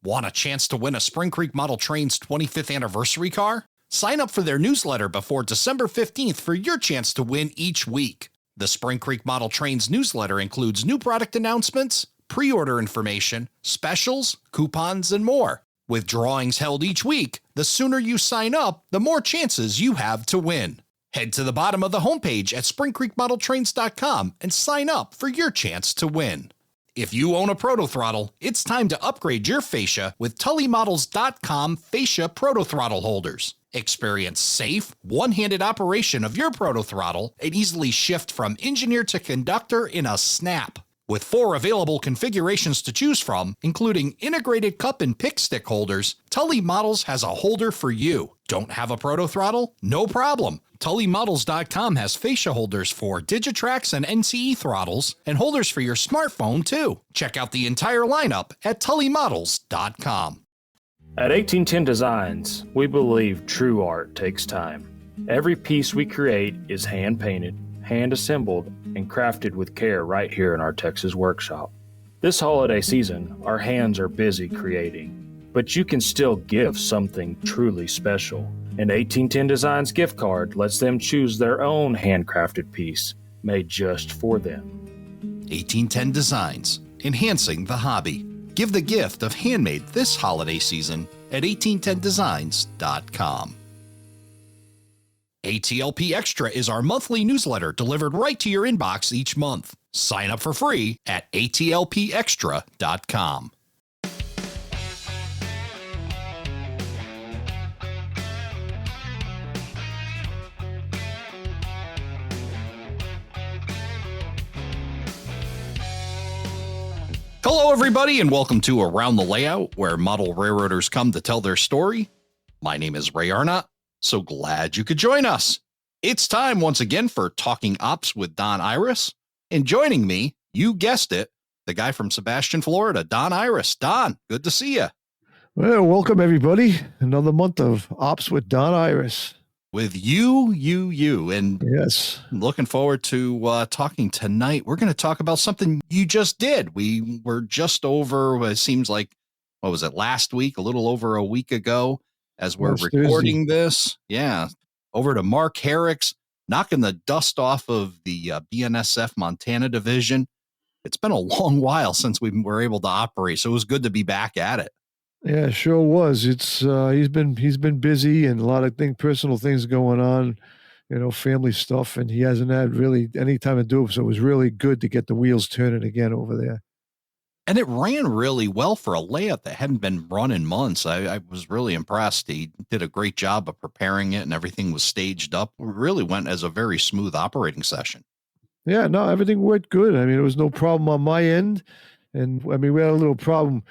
Want a chance to win a Spring Creek Model Trains 25th anniversary car? Sign up for their newsletter before December 15th for your chance to win each week. The Spring Creek Model Trains newsletter includes new product announcements, pre-order information, specials, coupons, and more. With drawings held each week, the sooner you sign up, the more chances you have to win. Head to the bottom of the homepage at springcreekmodeltrains.com and sign up for your chance to win. If you own a Protothrottle, it's time to upgrade your fascia with TullyModels.com fascia Protothrottle holders. Experience safe, one-handed operation of your Protothrottle and easily shift from engineer to conductor in a snap. With 4 available configurations to choose from, including integrated cup and pick stick holders, Tully Models has a holder for you. Don't have a Protothrottle? No problem. TullyModels.com has fascia holders for Digitrax and NCE throttles and holders for your smartphone too. Check out the entire lineup at TullyModels.com. At 1810 Designs, we believe true art takes time. Every piece we create is hand-painted, hand-assembled, and crafted with care right here in our Texas workshop. This holiday season, our hands are busy creating, but you can still give something truly special. An 1810 Designs gift card lets them choose their own handcrafted piece made just for them. 1810 Designs, enhancing the hobby. Give the gift of handmade this holiday season at 1810designs.com. ATLP Extra is our monthly newsletter delivered right to your inbox each month. Sign up for free at atlpextra.com. Hello, everybody, and welcome to Around the Layout, where model railroaders come to tell their story. My name is Ray Arnott. So glad you could join us. It's time once again for Talking Ops with Don Irace. And joining me, you guessed it, the guy from Sebastian, Florida, Don Irace. Don, good to see you. Well, welcome everybody. Another month of Ops with Don Irace. With you. And yes, looking forward to talking tonight. We're going to talk about something you just did. We were just over, it seems like, what was it, last week, a little over a week ago. As we're recording this, over to Mark Herrick's, knocking the dust off of the BNSF Montana division. It's been a long while since we were able to operate, so it was good to be back at it. Yeah, it sure was. It's he's been busy and a lot of personal things going on, family stuff, and he hasn't had really any time to do it. So it was really good to get the wheels turning again over there. And it ran really well for a layout that hadn't been run in months. I was really impressed. He did a great job of preparing it, and everything was staged up. It really went as a very smooth operating session. Yeah, no, everything went good. I mean, there was no problem on my end. And I mean, we had a little problem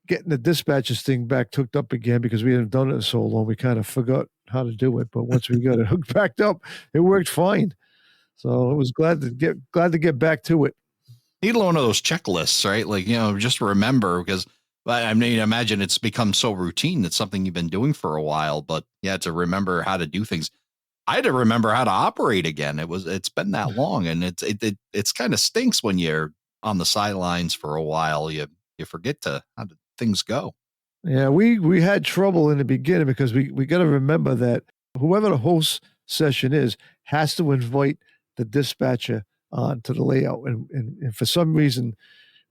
getting the dispatches thing back hooked up again because we hadn't done it in so long. We kind of forgot how to do it. But once we got it hooked back up, it worked fine. So I was glad to get back to it. Need one of those checklists, right? Like, just remember, because I mean, imagine it's become so routine. It's something you've been doing for a while, but to remember how to do things. I had to remember how to operate again. It's been that long, and it's kind of stinks when you're on the sidelines for a while. You forget how things go. Yeah, we had trouble in the beginning because we got to remember that whoever the host session is has to invite the dispatcher to the layout, and for some reason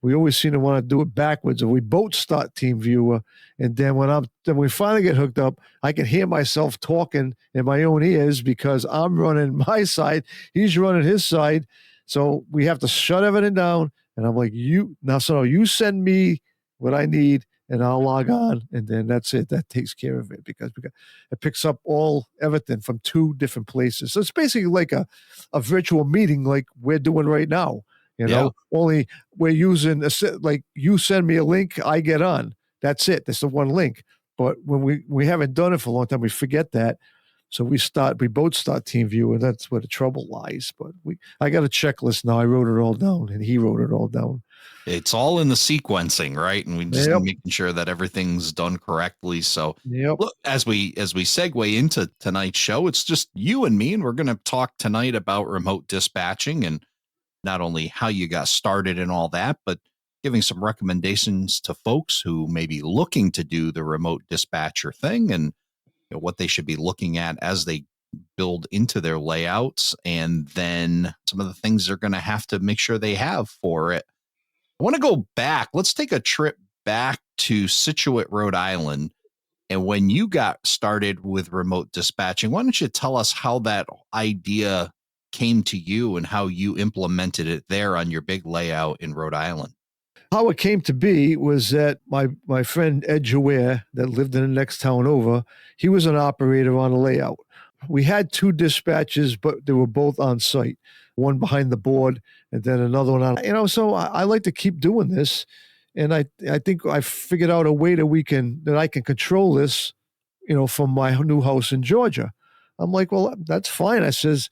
we always seem to want to do it backwards, or we both start team viewer, and then when we finally get hooked up, I can hear myself talking in my own ears because I'm running my side, he's running his side, so we have to shut everything down, and I'm like, you send me what I need and I'll log on, and then that's it. That takes care of it because it picks up everything from 2 different places. So it's basically like a virtual meeting like we're doing right now. Only we're using like you send me a link, I get on. That's it. That's the one link. But when we haven't done it for a long time, we forget that. So we both start TeamViewer, and that's where the trouble lies. But I got a checklist now. I wrote it all down, and he wrote it all down. It's all in the sequencing, right? And we just making sure that everything's done correctly. So look, as we segue into tonight's show, it's just you and me, and we're going to talk tonight about remote dispatching and not only how you got started and all that, but giving some recommendations to folks who may be looking to do the remote dispatcher thing and what they should be looking at as they build into their layouts, and then some of the things they're going to have to make sure they have for it. I want to go back. Let's take a trip back to Scituate, Rhode Island. And when you got started with remote dispatching, why don't you tell us how that idea came to you and how you implemented it there on your big layout in Rhode Island? How it came to be was that my friend Ed Jaware, that lived in the next town over, he was an operator on a layout. We had two dispatches, but they were both on site, one behind the board and then another one on, so I like to keep doing this. And I think I figured out a way that I can control this, from my new house in Georgia. I'm like, well, that's fine. I says,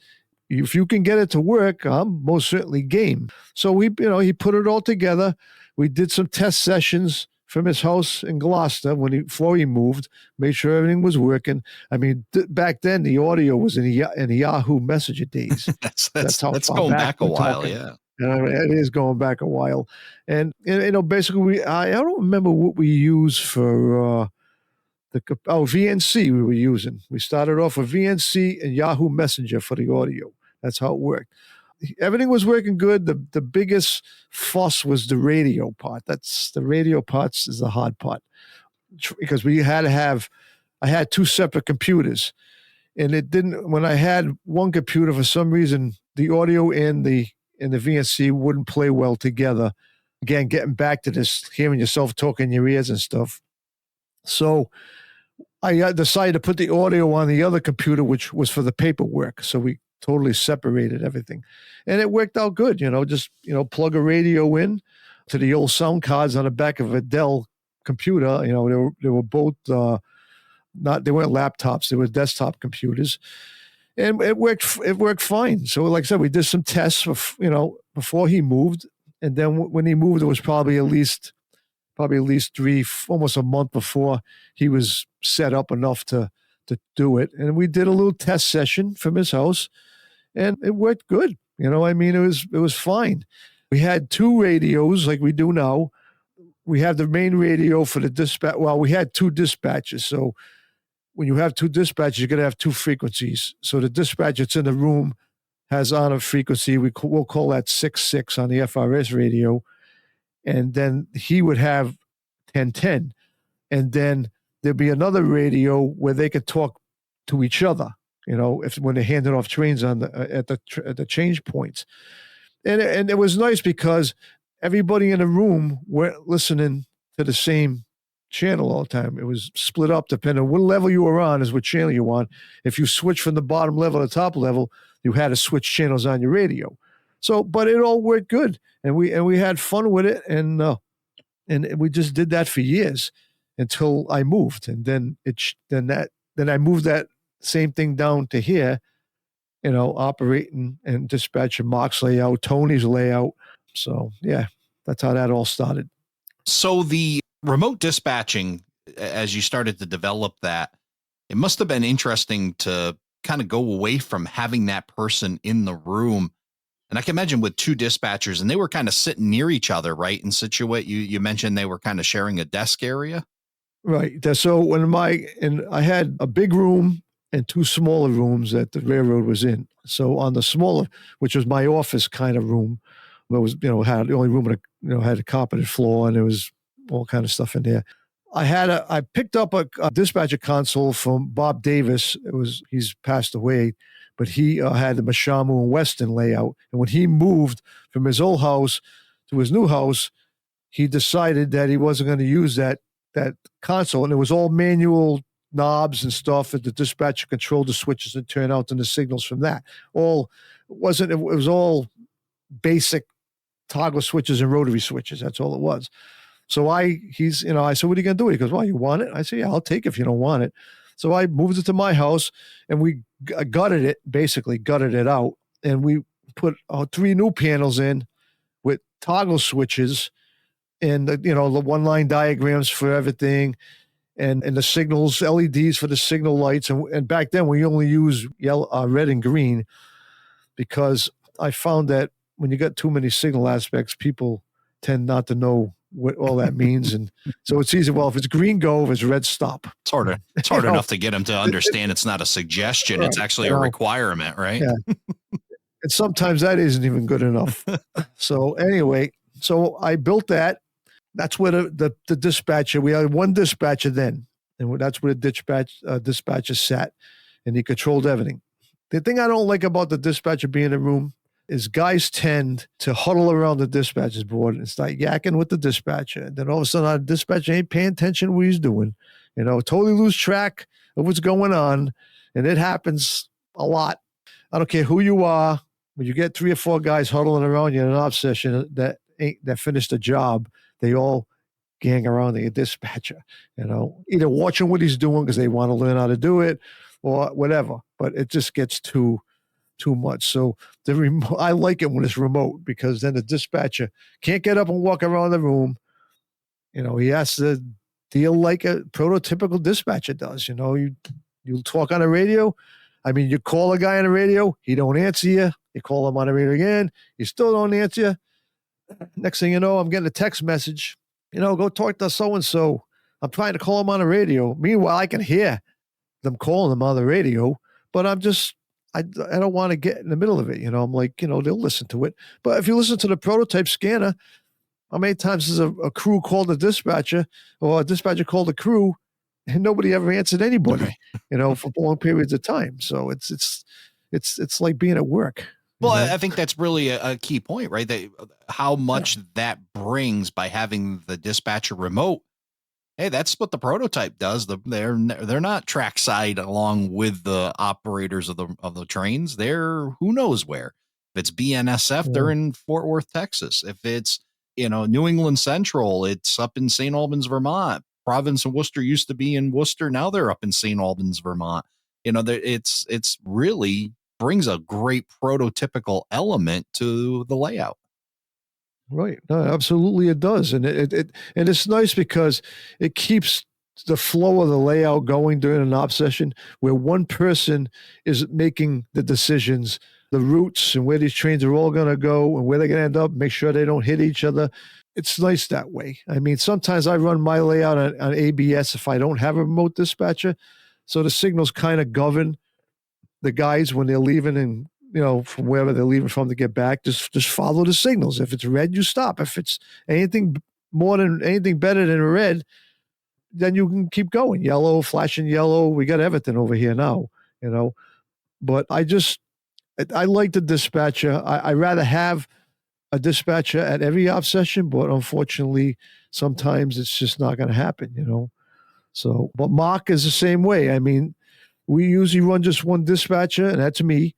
if you can get it to work, I'm most certainly game. So he put it all together. We did some test sessions from his house in Gloucester before he moved, made sure everything was working. I mean, back then the audio was in the Yahoo Messenger days. that's going back a while, yeah. It is going back a while. And basically I don't remember what we used for VNC we were using. We started off with VNC and Yahoo Messenger for the audio. That's how it worked. Everything was working good. The biggest fuss was the radio part. The radio parts is the hard part, because I had two separate computers, and when I had one computer, for some reason, the audio and the VNC wouldn't play well together. Again, getting back to this, hearing yourself talk in your ears and stuff. So I decided to put the audio on the other computer, which was for the paperwork. So we totally separated everything. And it worked out good, just plug a radio in to the old sound cards on the back of a Dell computer. They were both, they weren't laptops, they were desktop computers. And it worked fine. So like I said, we did some tests, before he moved. And then when he moved, it was probably at least almost a month before he was set up enough to do it. And we did a little test session from his house, and it worked good. It was fine. We had two radios like we do now. We have the main radio for the dispatch. Well, we had two dispatches. So when you have two dispatches, you're going to have two frequencies. So the dispatch that's in the room has on a frequency. We'll call that 66 on the FRS radio. And then he would have 1010. And then there'd be another radio where they could talk to each other, when they're handing off trains at the change points. And it was nice because everybody in the room weren't listening to the same channel all the time. It was split up depending on what level you were on is what channel you on. If you switch from the bottom level to the top level, you had to switch channels on your radio. So, but it all worked good, and we had fun with it, and we just did that for years until I moved, and then I moved that same thing down to here, operating and dispatching Mark's layout, Tony's layout. So yeah, that's how that all started. So the remote dispatching, as you started to develop that, it must have been interesting to kind of go away from having that person in the room. And I can imagine with two dispatchers, and they were kind of sitting near each other, right? In Scituate, you mentioned they were kind of sharing a desk area. Right. So I had a big room and two smaller rooms that the railroad was in. So on the smaller, which was my office kind of room, it was, had the only room that, had a carpeted floor, and there was all kind of stuff in there. I picked up a dispatcher console from Bob Davis. He's passed away, but he had the Mashamu and Weston layout. And when he moved from his old house to his new house, he decided that he wasn't going to use that console. And it was all manual knobs and stuff that the dispatcher controlled the switches and turn out the signals from that. It was all basic toggle switches and rotary switches. That's all it was. So I said, what are you going to do? He goes, well, you want it? I said, yeah, I'll take it if you don't want it. So I moved it to my house, and we gutted it out. And we put 3 new panels in with toggle switches and, the one-line diagrams for everything, and the signals, LEDs for the signal lights. And back then we only used red and green, because I found that when you got too many signal aspects, people tend not to know what all that means. And so it's easy. Well, if it's green, go. If it's red, stop. It's hard enough to get them to understand it's not a suggestion. Right. It's actually a requirement, right? Yeah. And sometimes that isn't even good enough. So anyway, so I built that. That's where the dispatcher, we had one dispatcher then, and that's where the dispatcher sat, and he controlled everything. The thing I don't like about the dispatcher being in the room is guys tend to huddle around the dispatcher's board and start yakking with the dispatcher. And then all of a sudden, our dispatcher ain't paying attention to what he's doing, totally lose track of what's going on. And it happens a lot. I don't care who you are. When you get 3 or 4 guys huddling around you in an ops session that finished a job, they all gang around the dispatcher, either watching what he's doing because they want to learn how to do it or whatever. But it just gets too much. So I like it when it's remote, because then the dispatcher can't get up and walk around the room. He has to deal like a prototypical dispatcher does. You talk on the radio. I mean, you call a guy on the radio, he don't answer you. You call him on the radio again, he still don't answer you. Next thing you know, I'm getting a text message, go talk to so-and-so. I'm trying to call him on the radio. Meanwhile, I can hear them calling him on the radio, but I don't want to get in the middle of it. I'm like, they'll listen to it. But if you listen to the prototype scanner, how many times has a crew called a dispatcher, or a dispatcher called a crew, and nobody ever answered anybody, for long periods of time. So it's like being at work. Well, I think that's really a key point, right? That how much that brings by having the dispatcher remote. Hey, that's what the prototype does. They're not trackside along with the operators of the trains. They're who knows where. If it's BNSF, they're in Fort Worth, Texas. If it's New England Central, it's up in St. Albans, Vermont. Province of Worcester used to be in Worcester. Now they're up in St. Albans, Vermont. It's really brings a great prototypical element to the layout. Right. No, absolutely it does. And and it's nice because it keeps the flow of the layout going during an op session, where one person is making the decisions, the routes and where these trains are all going to go and where they're going to end up, make sure they don't hit each other. It's nice that way. I mean, sometimes I run my layout on ABS if I don't have a remote dispatcher. So the signals kind of govern the guys when they're leaving, and from wherever they're leaving from to get back, just follow the signals. If it's red, you stop. If it's anything better than red, then you can keep going. Yellow, flashing yellow. We got everything over here now, But I like the dispatcher. I rather have a dispatcher at every op session, but unfortunately, sometimes it's just not going to happen, So, but Mark is the same way. I mean, we usually run just one dispatcher, and that's me.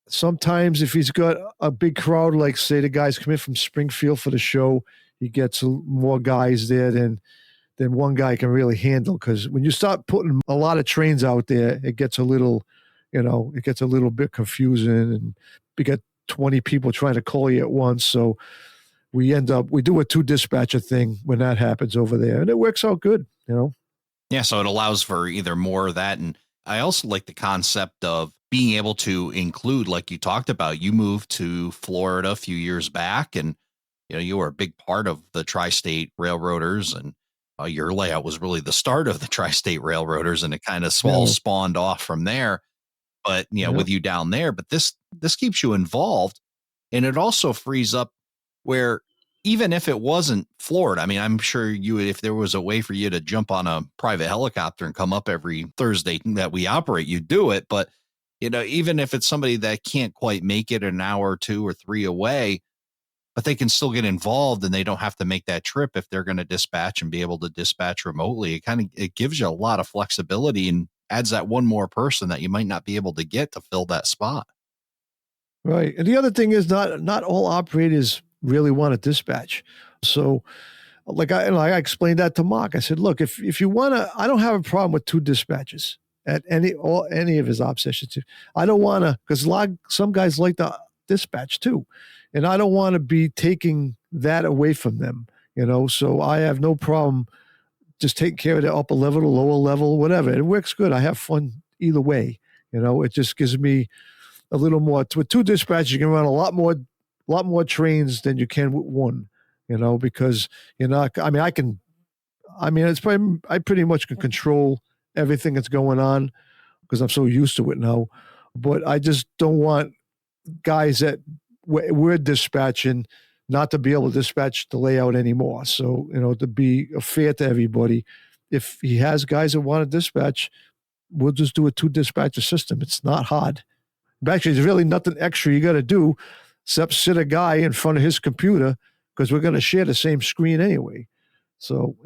Sometimes if he's got a big crowd, like say the guys come in from Springfield for the show, he gets more guys there than one guy can really handle. Because when you start putting a lot of trains out there, it gets a little bit confusing, and we get 20 people trying to call you at once. So we do a 2 dispatcher thing when that happens over there, and it works out good, Yeah, so it allows for either more of that. And I also like the concept of being able to include, like you talked about, you moved to Florida a few years back, and you were a big part of the Tri-State Railroaders, and your layout was really the start of the Tri-State Railroaders, and it kind of spawned off from there. But with you down there, but this keeps you involved, and it also frees up where, even if it wasn't Florida, I mean, I'm sure if there was a way for you to jump on a private helicopter and come up every Thursday that we operate, you do it. But, even if it's somebody that can't quite make it an hour or 2 or 3 away, but they can still get involved, and they don't have to make that trip if they're going to dispatch and be able to dispatch remotely. It gives you a lot of flexibility and adds that one more person that you might not be able to get to fill that spot. Right. And the other thing is not all operators really want to dispatch. So like I explained that to Mark. I said, look, if you want to, I don't have a problem with 2 dispatches at any of his op sessions. I don't want to, because some guys like to dispatch too. And I don't want to be taking that away from them, so I have no problem just taking care of the upper level, the lower level, whatever. It works good. I have fun either way. It just gives me a little more. With 2 dispatchers, you can run a lot more trains than you can with 1. because you're not, I pretty much can control everything that's going on because I'm so used to it now. But I just don't want guys that we're dispatching not to be able to dispatch the layout anymore. So, to be fair to everybody, if he has guys that want to dispatch, we'll just do a 2 dispatcher system. It's not hard. Actually, there's really nothing extra you got to do except sit a guy in front of his computer because we're going to share the same screen anyway. So,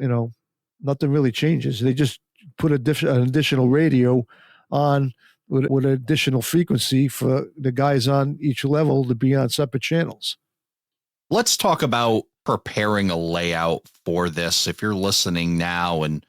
nothing really changes. They just put an additional radio on with an additional frequency for the guys on each level to be on separate channels. Let's talk about preparing a layout for this. If you're listening now and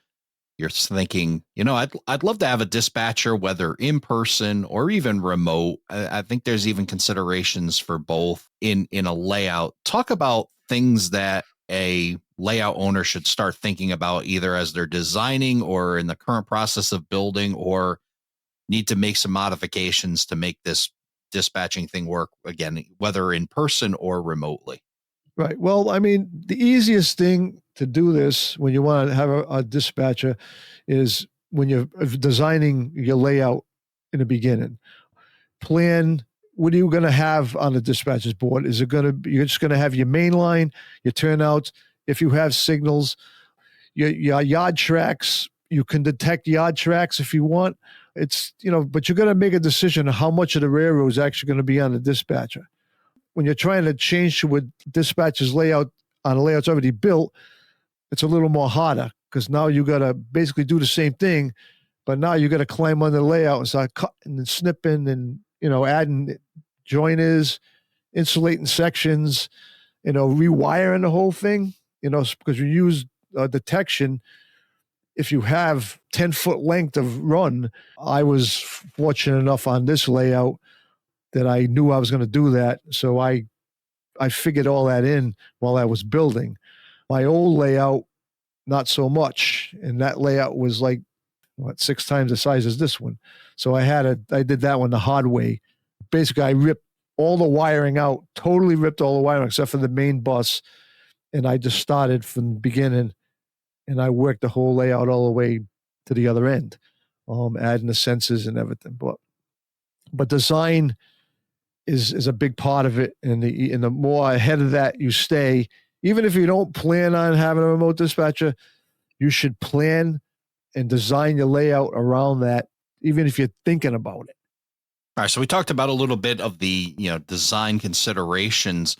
you're thinking, I'd love to have a dispatcher, whether in person or even remote. I think there's even considerations for both in a layout. Talk about things that a layout owner should start thinking about either as they're designing or in the current process of building, or need to make some modifications to make this dispatching thing work, again, whether in person or remotely. Right. Well, the easiest thing to do this when you want to have a dispatcher is when you're designing your layout in the beginning. Plan, what are you going to have on the dispatcher's board? Is it going to be, you're just going to have your main line, your turnouts, if you have signals, your yard tracks, you can detect yard tracks if you want. It's, but you're going to make a decision on how much of the railroad is actually going to be on the dispatcher. When you're trying to change to a dispatcher's layout on a layout that's already built, it's a little more harder because now you got to basically do the same thing, but now you got to climb on the layout and start cutting and snipping and, adding joiners, insulating sections, rewiring the whole thing, because you use detection. If you have 10-foot length of run, I was fortunate enough on this layout that I knew I was going to do that. So I figured all that in while I was building. My old layout, not so much. And that layout was like, 6 times the size as this one. So I did that one the hard way. Basically, I ripped all the wiring out, totally ripped all the wiring except for the main bus. And I just started from the beginning and I worked the whole layout all the way to the other end, adding the sensors and everything. But design is a big part of it. And the more ahead of that you stay, even if you don't plan on having a remote dispatcher, you should plan and design your layout around that, even if you're thinking about it. All right. So we talked about a little bit of the, design considerations.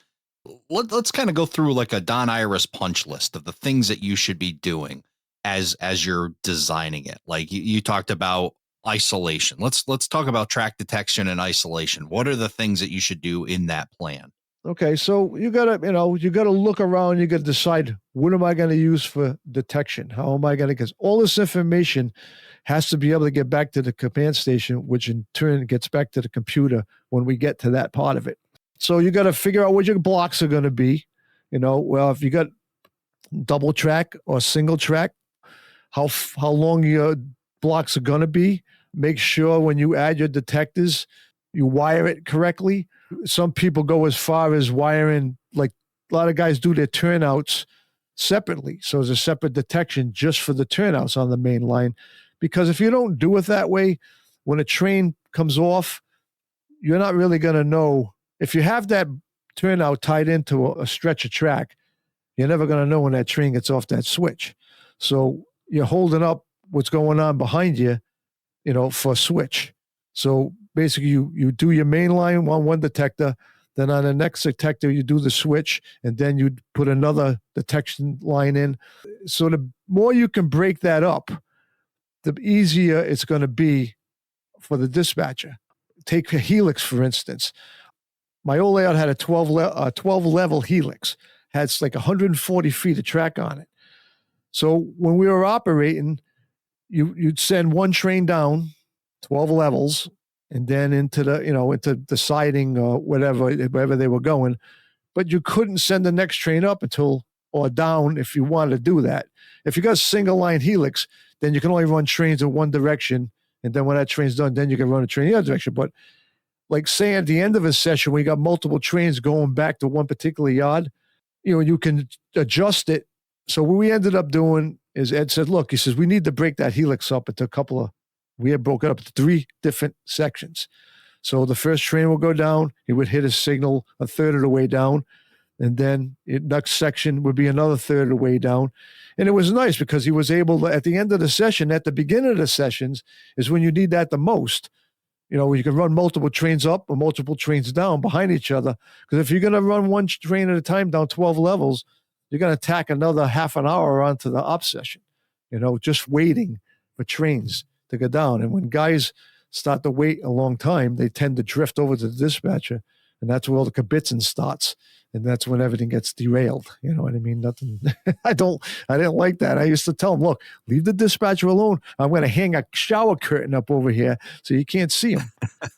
Let's kind of go through like a Don Irace punch list of the things that you should be doing as you're designing it. Like you talked about isolation. Let's talk about track detection and isolation. What are the things that you should do in that plan? Okay, so you gotta look around. You gotta decide, what am I going to use for detection? How am I going to? Because all this information has to be able to get back to the command station, which in turn gets back to the computer when we get to that part of it. So you got to figure out what your blocks are going to be. Well, if you got double track or single track, how long your blocks are going to be. Make sure when you add your detectors, you wire it correctly. Some people go as far as wiring, like a lot of guys do their turnouts separately. So there's a separate detection just for the turnouts on the main line. Because if you don't do it that way, when a train comes off, you're not really going to know. If you have that turnout tied into a stretch of track, you're never going to know when that train gets off that switch. So you're holding up what's going on behind you, for a switch. So basically you do your main line on one detector, then on the next detector, you do the switch, and then you put another detection line in. So the more you can break that up, the easier it's going to be for the dispatcher. Take a helix, for instance. My old layout had a 12 level helix, had like 140 feet of track on it. So when we were operating, you'd send one train down 12 levels and then into the siding or wherever they were going, but you couldn't send the next train up or down if you wanted to do that. If you got a single line helix, then you can only run trains in one direction. And then when that train's done, then you can run a train in the other direction. But like say at the end of a session, we got multiple trains going back to one particular yard, you can adjust it. So what we ended up doing is Ed said, look, he says, we need to break that helix up into we had broken up into 3 different sections. So the first train will go down. He would hit his signal a third of the way down. And then the next section would be another third of the way down. And it was nice because he was able to, at the end of the session, at the beginning of the sessions is when you need that the most. You can run multiple trains up or multiple trains down behind each other. Because if you're going to run one train at a time down 12 levels, you're going to tack another half an hour onto the up session, just waiting for trains to go down. And when guys start to wait a long time, they tend to drift over to the dispatcher. And that's where all the kibitzing starts. And that's when everything gets derailed. You know what I mean? Nothing. I didn't like that. I used to tell him, look, leave the dispatcher alone. I'm going to hang a shower curtain up over here so you can't see him.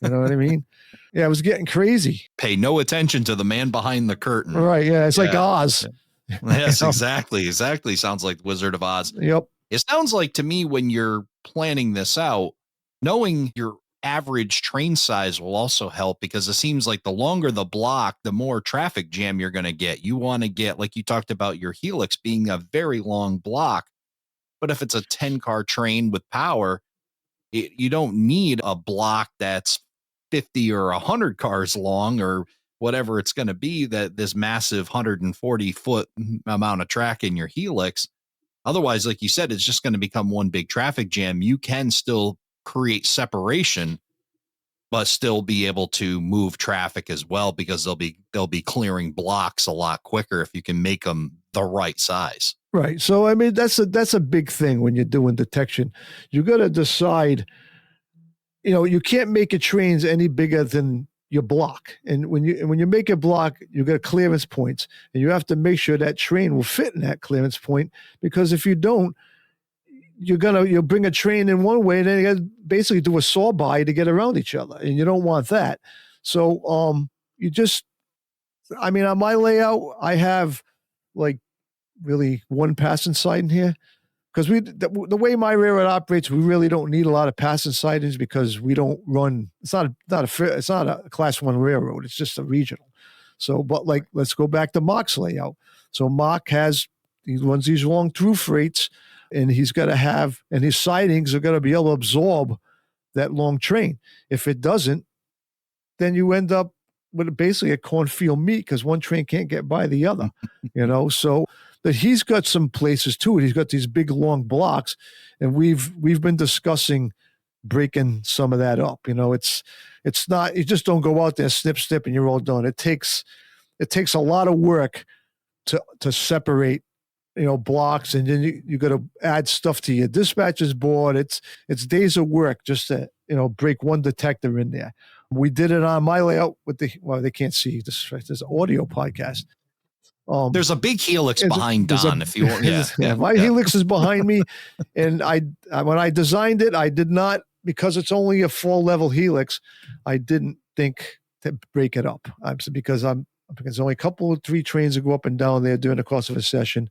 You know what I mean? Yeah, it was getting crazy. Pay no attention to the man behind the curtain. Right. Yeah. It's like Oz. Yes, exactly. Exactly. Sounds like Wizard of Oz. Yep. It sounds like to me when you're planning this out, knowing your average train size will also help, because it seems like the longer the block, the more traffic jam you're going to get. You want to get, like you talked about your helix being a very long block, but if it's a 10-car train with power, you don't need a block that's 50 or 100 cars long or whatever it's going to be, that this massive 140-foot amount of track in your helix. Otherwise, like you said, it's just going to become one big traffic jam. You can still create separation, but still be able to move traffic as well, because they'll be clearing blocks a lot quicker if you can make them the right size. Right. So, I mean, that's a big thing when you're doing detection. You got to decide, you can't make your trains any bigger than your block. And when you make a block, you got clearance points, and you have to make sure that train will fit in that clearance point, because if you don't, you'll bring a train in one way and then you got to basically do a saw by to get around each other. And you don't want that. So, on my layout, I have like really one passing siding here, because the way my railroad operates, we really don't need a lot of passing sidings, because we don't run. It's not a class 1 railroad. It's just a regional. So, but let's go back to Mark's layout. So Mark he runs these long through freights, and he's got to have, and his sidings are going to be able to absorb that long train. If it doesn't, then you end up with basically a cornfield meat, because one train can't get by the other, So that he's got some places too. He's got these big long blocks, and we've been discussing breaking some of that up. It's not, you just don't go out there, snip, and you're all done. It takes a lot of work to separate blocks, and then you got to add stuff to your dispatcher's board. It's days of work just to break one detector in there. We did it on my layout with they can't see this. There's an audio podcast. There's a big helix behind Don. If you want, my helix is behind me, and when I designed it, I did not, because it's only a 4-level helix, I didn't think to break it up. Because there's only a couple of 3 trains that go up and down there during the course of a session.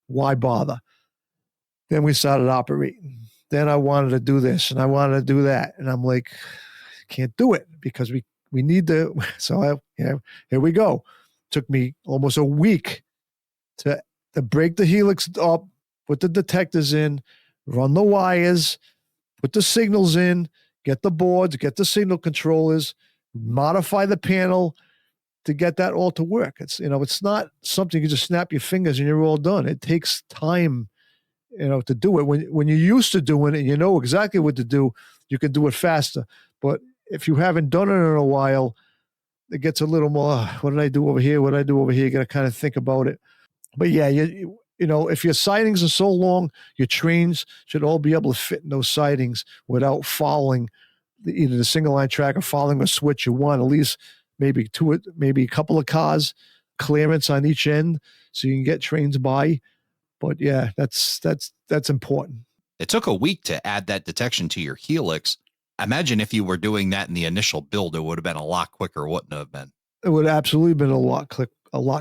Why bother? Then we started operating. Then I wanted to do this and I wanted to do that. And I'm like, can't do it, because we need to. So here we go. Took me almost a week to break the helix up, put the detectors in, run the wires, put the signals in, get the boards, get the signal controllers, modify the panel to get that all to work. It's not something you just snap your fingers and you're all done. It takes time, to do it. When you're used to doing it and you know exactly what to do, you can do it faster. But if you haven't done it in a while, it gets a little more, what did I do over here? What did I do over here? You got to kind of think about it. But yeah, if your sidings are so long, your trains should all be able to fit in those sidings without following either the single line track or following a switch. You want at least maybe a couple of cars clearance on each end so you can get trains by. But yeah, that's important. It took a week to add that detection to your helix. Imagine if you were doing that in the initial build, it would have been a lot quicker, wouldn't it have been? It would have absolutely been a lot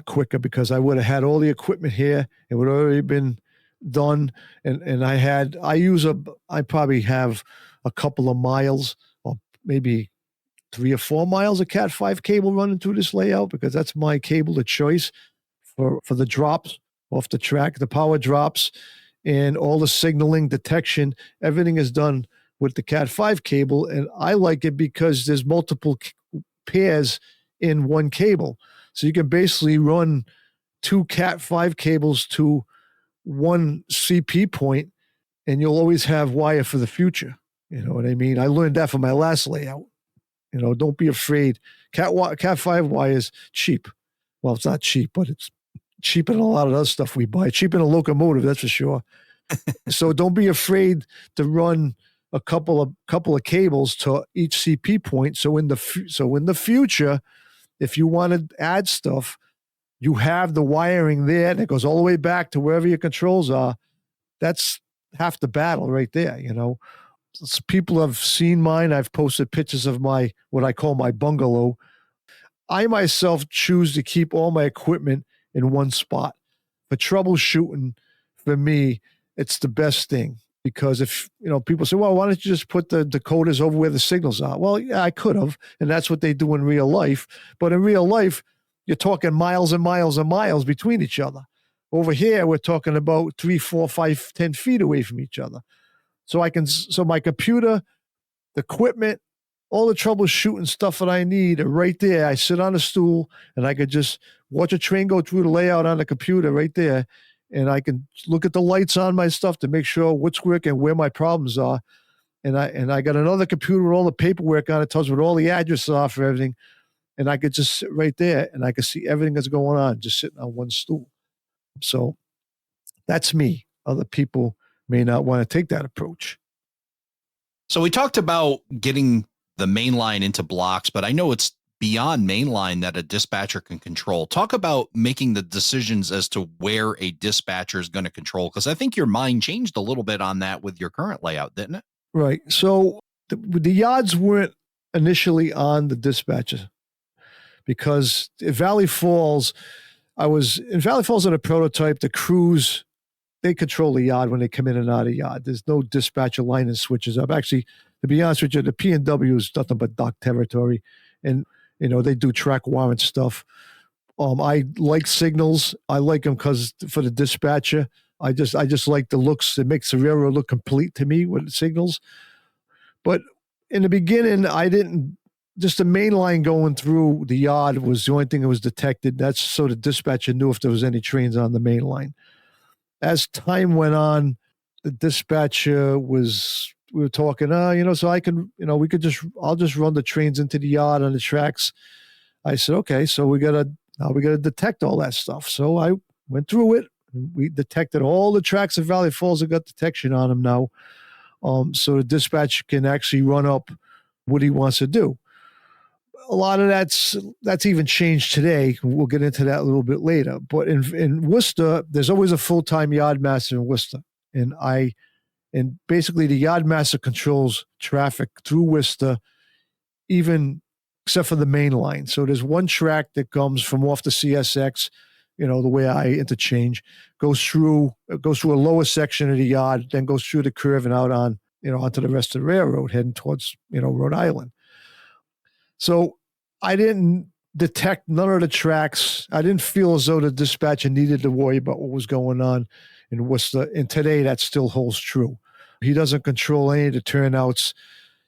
quicker, because I would have had all the equipment here. It would have already been done. And I probably have a couple of miles, or maybe 3 or 4 miles of Cat 5 cable running through this layout, because that's my cable of choice for the drops off the track, the power drops, and all the signaling, detection. Everything is done with the Cat5 cable, and I like it because there's multiple pairs in one cable. So you can basically run two Cat5 cables to one CP point, and you'll always have wire for the future. You know what I mean? I learned that from my last layout. You know, don't be afraid. Cat5 wire is cheap. Well, it's not cheap, but it's cheaper than a lot of other stuff we buy. Cheaper than a locomotive, that's for sure. So don't be afraid to run a couple of cables to each CP point. So in the future, if you want to add stuff, you have the wiring there, and it goes all the way back to wherever your controls are. That's half the battle right there, you know. So people have seen mine. I've posted pictures of what I call my bungalow. I myself choose to keep all my equipment in one spot. For troubleshooting, for me, it's the best thing. Because if, people say, well, why don't you just put the decoders over where the signals are? Well, yeah, I could have, and that's what they do in real life. But in real life, you're talking miles and miles and miles between each other. Over here, we're talking about 3, 4, 5, 10 feet away from each other. So my computer, the equipment, all the troubleshooting stuff that I need are right there. I sit on a stool, and I could just watch a train go through the layout on the computer right there. And I can look at the lights on my stuff to make sure what's working, where my problems are. And I got another computer with all the paperwork on it, tells me what all the addresses are for everything. And I could just sit right there, and I could see everything that's going on just sitting on one stool. So that's me. Other people may not want to take that approach. So we talked about getting the main line into blocks, but I know it's beyond mainline that a dispatcher can control. Talk about making the decisions as to where a dispatcher is going to control, because I think your mind changed a little bit on that with your current layout, didn't it? Right. So the yards weren't initially on the dispatcher because in Valley Falls, in a prototype. The crews, they control the yard when they come in and out of the yard. There's no dispatcher line and switches up. Actually, to be honest with you, the P&W is nothing but dock territory. And they do track warrant stuff. I like signals. I like them because for the dispatcher, I just like the looks. It makes the railroad look complete to me with the signals. But in the beginning, just the main line going through the yard was the only thing that was detected. That's so the dispatcher knew if there was any trains on the main line. As time went on, the dispatcher we were talking, so I can, I'll just run the trains into the yard on the tracks. I said, okay, so we got to detect all that stuff. So I went through it. We detected all the tracks in Valley Falls have got detection on them now. So the dispatcher can actually run up what he wants to do. A lot of that's even changed today. We'll get into that a little bit later. But in Worcester, there's always a full-time yard master in Worcester. And basically the yard master controls traffic through Worcester, even except for the main line. So there's one track that comes from off the CSX, the way I interchange, goes through a lower section of the yard, then goes through the curve and out on, onto the rest of the railroad heading towards, Rhode Island. So I didn't detect none of the tracks. I didn't feel as though the dispatcher needed to worry about what was going on in Worcester. And today that still holds true. He doesn't control any of the turnouts.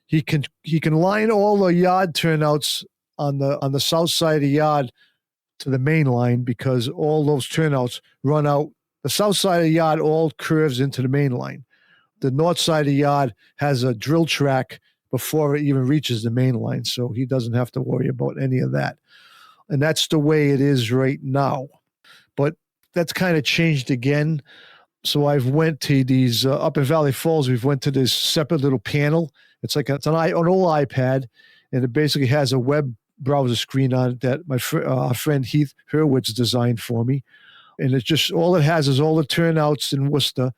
He can line all the yard turnouts on the south side of the yard to the main line because all those turnouts run out. The south side of the yard all curves into the main line. The north side of the yard has a drill track before it even reaches the main line, so he doesn't have to worry about any of that. And that's the way it is right now. But that's kind of changed again. So I've went to these, up in Valley Falls, we've went to this separate little panel. It's like it's an old iPad, and it basically has a web browser screen on it that my friend Heath Hurwitz designed for me. And it's just, all it has is all the turnouts in Worcester.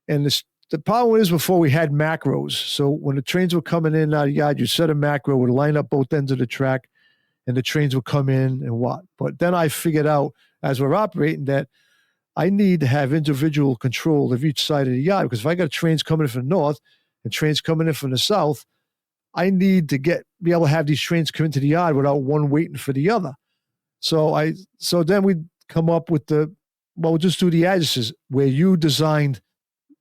And the problem is before we had macros. So when the trains were coming in and out of the yard, you set a macro, would line up both ends of the track, and the trains would come in and what. But then I figured out as we're operating that I need to have individual control of each side of the yard, because if I got trains coming in from the north and trains coming in from the south, I need to be able to have these trains come into the yard without one waiting for the other. So then we come up with we'll just do the addresses where you designed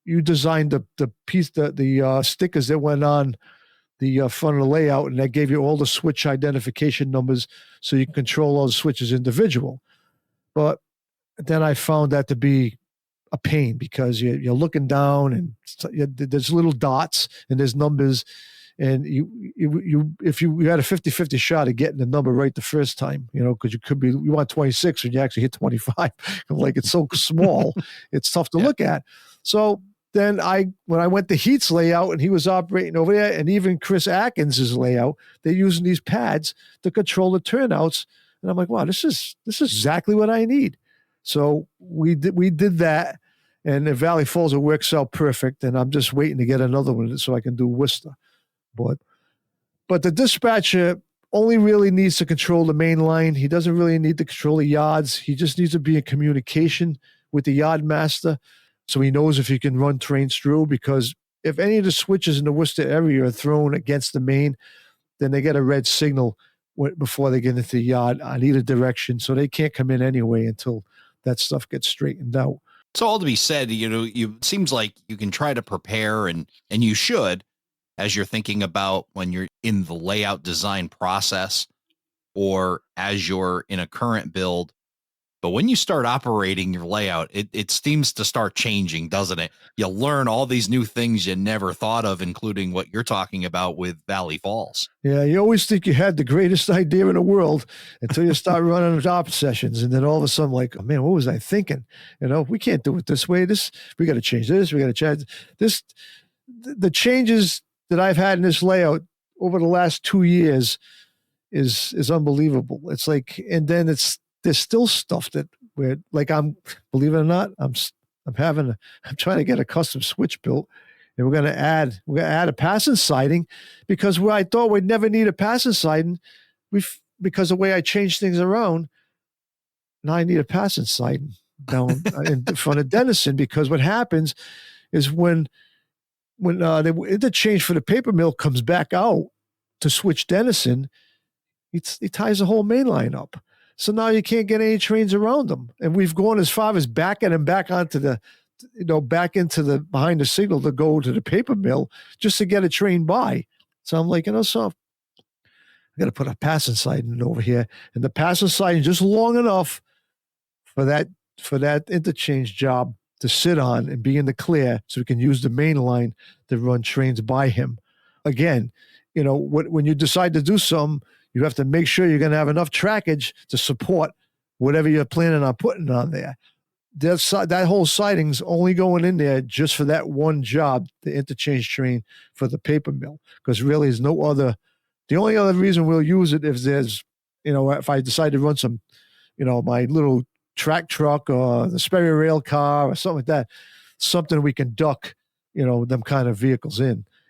the piece, the stickers that went on the front of the layout, and that gave you all the switch identification numbers so you can control all the switches individual. But then I found that to be a pain because you're looking down and there's little dots and there's numbers, and if you had a 50-50 shot of getting the number right the first time, because you want 26 when you actually hit 25. Like, it's so small, it's tough to look at. So then when I went to Heath's layout and he was operating over there, and even Chris Atkins' layout, they're using these pads to control the turnouts. And I'm like, wow, this is exactly what I need. So we did that, and in Valley Falls it works out perfect. And I'm just waiting to get another one so I can do Worcester. But the dispatcher only really needs to control the main line. He doesn't really need to control the yards. He just needs to be in communication with the yard master, so he knows if he can run trains through, because if any of the switches in the Worcester area are thrown against the main, then they get a red signal before they get into the yard on either direction. So they can't come in anyway until that stuff gets straightened out. So all to be said, it seems like you can try to prepare, and you should, as you're thinking about when you're in the layout design process or as you're in a current build. But when you start operating your layout, it seems to start changing, doesn't it? You learn all these new things you never thought of, including what you're talking about with Valley Falls. Yeah, you always think you had the greatest idea in the world until you start running job sessions. And then all of a sudden, like, oh, man, what was I thinking? We can't do it this way. We got to change this. We got to change this. The changes that I've had in this layout over the last 2 years is unbelievable. It's like, and then there's still stuff that believe it or not, I'm trying to get a custom switch built, and we're going to add a passing siding, because where I thought we'd never need a passing siding, because the way I changed things around, now I need a passing siding down in front of Denison, because what happens is when the interchange for the paper mill comes back out to switch Denison, it ties the whole main line up. So now you can't get any trains around them. And we've gone as far as backing them back onto back into the behind the signal to go to the paper mill just to get a train by. So I'm like, so I got to put a passing siding over here. And the passing siding just long enough for that interchange job to sit on and be in the clear, so we can use the main line to run trains by him. Again, when you decide to do something, you have to make sure you're going to have enough trackage to support whatever you're planning on putting on there. That whole siding's only going in there just for that one job, the interchange train for the paper mill, because really there's no other. The only other reason we'll use it if there's, if I decide to run some, my little track truck or the Sperry rail car or something like that, something we can duck, them kind of vehicles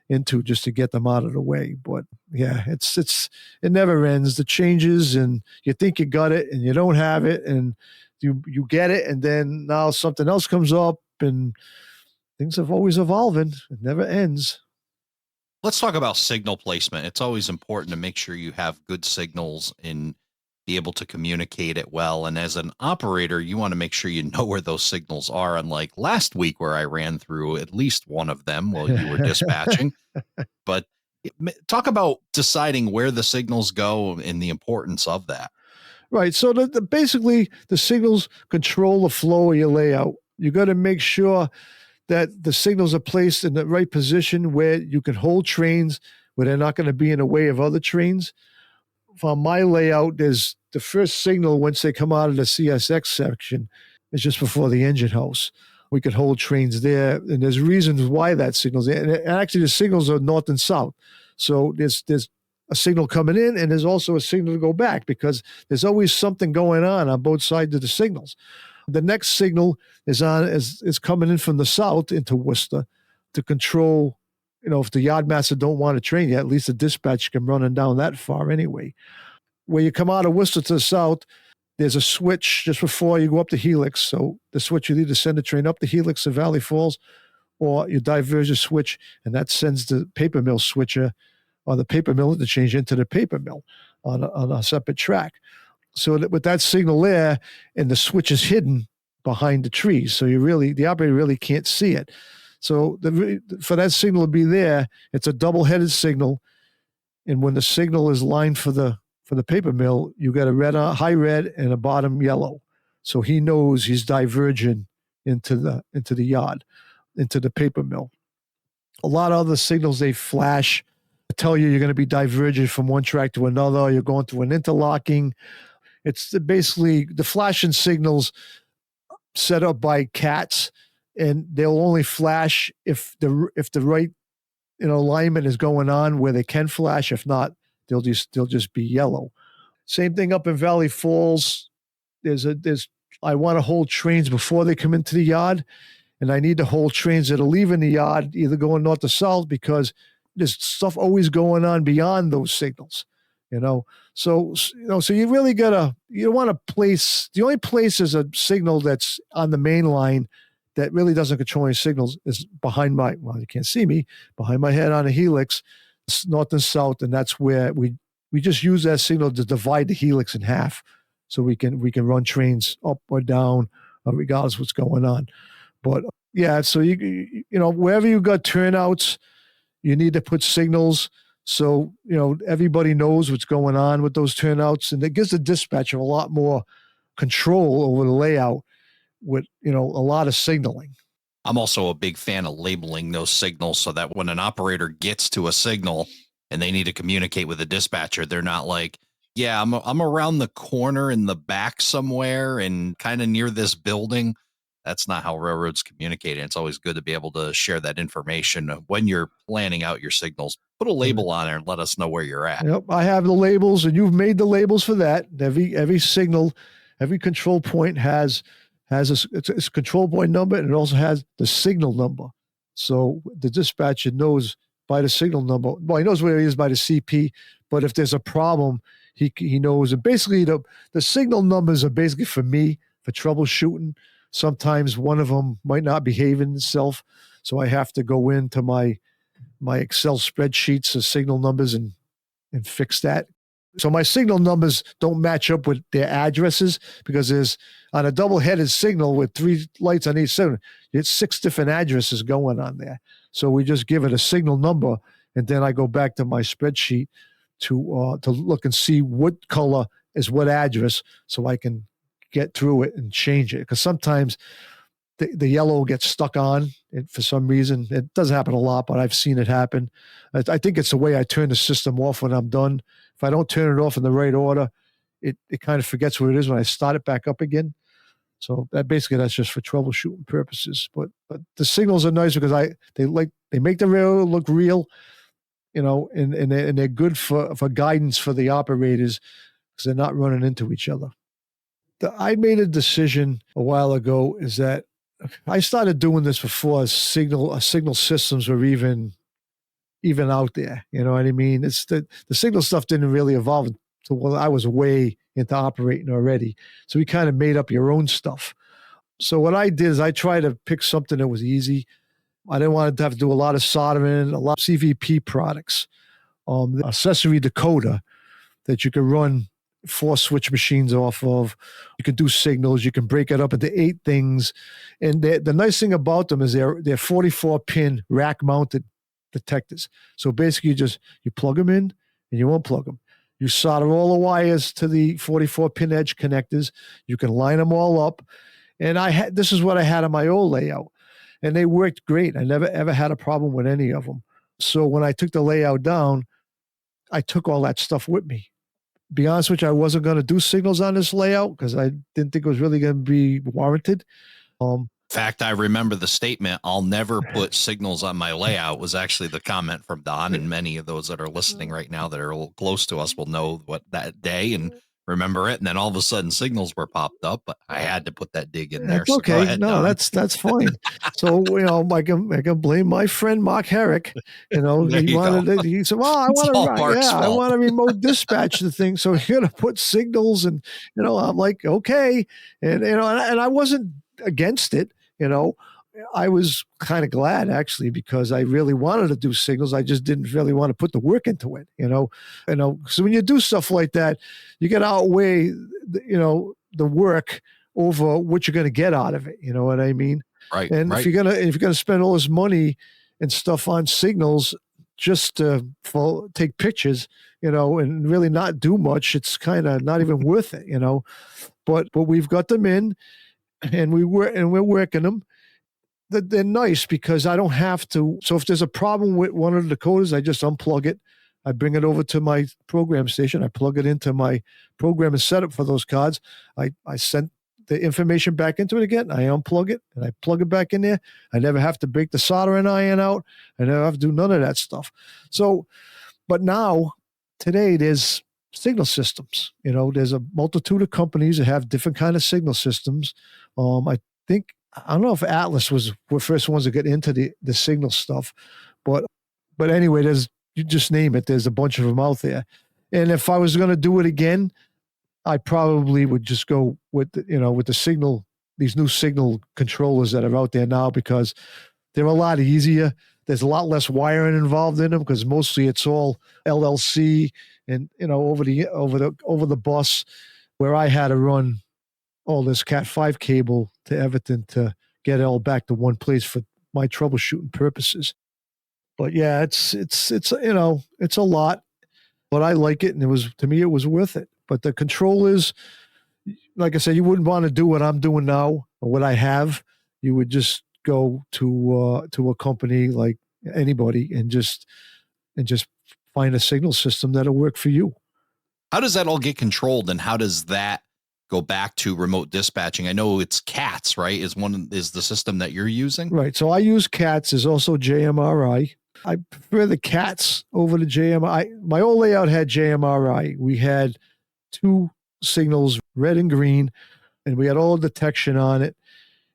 into just to get them out of the way. But yeah, it never ends. The changes, and you think you got it and you don't have it, and you get it, and then now something else comes up, and things are always evolving. It never ends. Let's talk about signal placement. It's always important to make sure you have good signals and be able to communicate it well. And as an operator, you want to make sure you know where those signals are. Unlike last week, where I ran through at least one of them while you were dispatching. But talk about deciding where the signals go and the importance of that. Right. So basically, the signals control the flow of your layout. You got to make sure that the signals are placed in the right position where you can hold trains, where they're not going to be in the way of other trains. For my layout, there's the first signal once they come out of the CSX section is just before the engine house. We could hold trains there, and there's reasons why that signal's there. And actually, the signals are north and south. So there's a signal coming in, and there's also a signal to go back, because there's always something going on both sides of the signals. The next signal is coming in from the south into Worcester to control. If the yardmaster don't want to train yet, at least the dispatch can run down that far anyway. Where you come out of Worcester to the south, there's a switch just before you go up the Helix. So the switch, you either send the train up the Helix to Valley Falls, or you diverge a switch, and that sends the paper mill switcher or the paper mill interchange into the paper mill on a separate track. So that with that signal there, and the switch is hidden behind the trees, so the operator really can't see it. So for that signal to be there, it's a double-headed signal, and when the signal is lined for the paper mill, you got a high red and a bottom yellow. So he knows he's diverging into the yard, into the paper mill. A lot of other signals, they flash, tell you you're going to be diverging from one track to another. You're going through an interlocking. It's basically the flashing signals set up by cats, and they'll only flash if the right alignment is going on where they can flash. If not, they'll just be yellow. Same thing up in Valley Falls. I want to hold trains before they come into the yard, and I need to hold trains that are leaving the yard, either going north to south, because there's stuff always going on beyond those signals, So you really you want to place, the only place is a signal that's on the main line that really doesn't control any signals is behind you can't see me, behind my head on a helix, north and south. And that's where we just use that signal to divide the helix in half, so we can run trains up or down, regardless of what's going on. But yeah, so wherever you got turnouts, you need to put signals, so everybody knows what's going on with those turnouts, and it gives the dispatcher a lot more control over the layout with a lot of signaling. I'm also a big fan of labeling those signals so that when an operator gets to a signal and they need to communicate with the dispatcher, they're not like, yeah, I'm around the corner in the back somewhere and kind of near this building. That's not how railroads communicate. And it's always good to be able to share that information when you're planning out your signals. Put a label on there and let us know where you're at. Yep, I have the labels, and you've made the labels for that. Every signal, every control point has it's a control point number, and it also has the signal number. So the dispatcher knows by the signal number. Well, he knows where he is by the CP, but if there's a problem, he knows. And basically, the signal numbers are basically for me for troubleshooting. Sometimes one of them might not behave in itself, so I have to go into my Excel spreadsheets of signal numbers and fix that. So my signal numbers don't match up with their addresses, because there's, on a double-headed signal with 3 lights on each signal, it's 6 different addresses going on there. So we just give it a signal number, and then I go back to my spreadsheet to look and see what color is what address, so I can get through it and change it. Because sometimes the yellow gets stuck on it for some reason. It doesn't happen a lot, but I've seen it happen. I think it's the way I turn the system off when I'm done. If I don't turn it off in the right order, it kind of forgets what it is when I start it back up again. So that's just for troubleshooting purposes. But the signals are nice because they make the railroad look real, and they're good for guidance for the operators, because they're not running into each other. I made a decision a while ago, is that I started doing this before signal systems were even out there. You know what I mean? It's the signal stuff didn't really evolve until I was way into operating already. So we kind of made up your own stuff. So what I did is I tried to pick something that was easy. I didn't want to have to do a lot of soldering, a lot of CVP products, the accessory decoder that you could run 4 switch machines off of. You can do signals. You can break it up into 8 things. And the nice thing about them is they're 44-pin rack-mounted detectors. So basically you plug them in and you unplug them. You solder all the wires to the 44-pin edge connectors. You can line them all up. And this is what I had on my old layout. And they worked great. I never, ever had a problem with any of them. So when I took the layout down, I took all that stuff with me. Be honest with you, I wasn't going to do signals on this layout because I didn't think it was really going to be warranted. In fact, I remember the statement, "I'll never put signals on my layout," was actually the comment from Don, and many of those that are listening right now that are a little close to us will know what that day and remember it. And then all of a sudden signals were popped up, but I had to put that dig in there. That's okay. So ahead, no, Don. that's fine. So, I can blame my friend Mark Herrick. He said, well, I want to remote dispatch the thing. So you're going to put signals, and, I'm like, okay. And I wasn't against it, I was kind of glad actually, because I really wanted to do signals. I just didn't really want to put the work into it, So when you do stuff like that, you got to outweigh, the work over what you're going to get out of it. You know what I mean? Right. And Right. if you're gonna spend all this money and stuff on signals just to take pictures, and really not do much, it's kind of not even worth it. But we've got them in, and we're working them. They're nice because I don't have to. So if there's a problem with one of the decoders, I just unplug it. I bring it over to my program station. I plug it into my program and setup for those cards. I send the information back into it again. I unplug it and I plug it back in there. I never have to break the soldering iron out. I never have to do none of that stuff. So, but now, today, there's signal systems. There's a multitude of companies that have different kind of signal systems. I think, I don't know if Atlas were first ones to get into the signal stuff, but anyway, you just name it. There's a bunch of them out there. And if I was going to do it again, I probably would just go with the signal, these new signal controllers that are out there now, because they're a lot easier. There's a lot less wiring involved in them, because mostly it's all LLC and over the bus, where I had to run all this Cat5 cable to everything to get it all back to one place for my troubleshooting purposes. But yeah, it's a lot, but I like it, and to me it was worth it. But the controllers, like I said, you wouldn't want to do what I'm doing now or what I have. You would just go to a company like anybody and just find a signal system that'll work for you. How does that all get controlled, and how does that go back to remote dispatching? I know it's CATS, right? Is the system that you're using? Right. So I use CATS. There's also JMRI. I prefer the CATS over the JMRI. My old layout had JMRI. We had two signals, red and green, and we had all detection on it,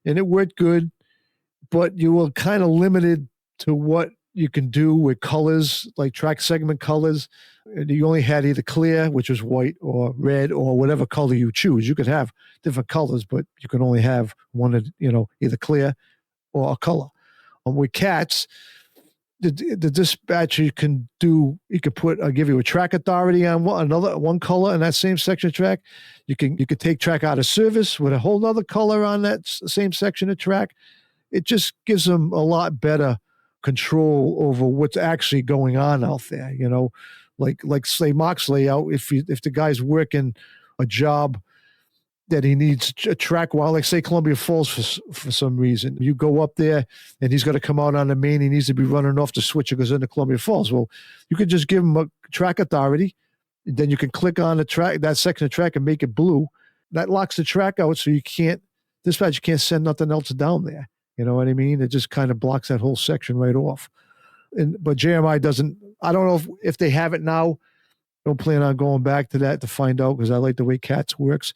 and it worked good, but you were kind of limited to what you can do with colors, like track segment colors. You only had either clear, which was white, or red, or whatever color you choose. You could have different colors, but you can only have one, either clear or a color. With CATS, the dispatcher can put, I'll give you a track authority on one color in that same section of track. You could take track out of service with a whole other color on that same section of track. It just gives them a lot better control over what's actually going on out there. Like say Mark's layout, if the guy's working a job that he needs a track while, like say Columbia Falls for some reason, you go up there and he's got to come out on the main. He needs to be running off the switch that goes into Columbia Falls. Well, you could just give him a track authority. Then you can click on the track, that section of track, and make it blue. That locks the track out, so dispatch can't send nothing else down there. You know what I mean? It just kind of blocks that whole section right off. But JMI doesn't. I don't know if they have it now. Don't plan on going back to that to find out, because I like the way CATS works.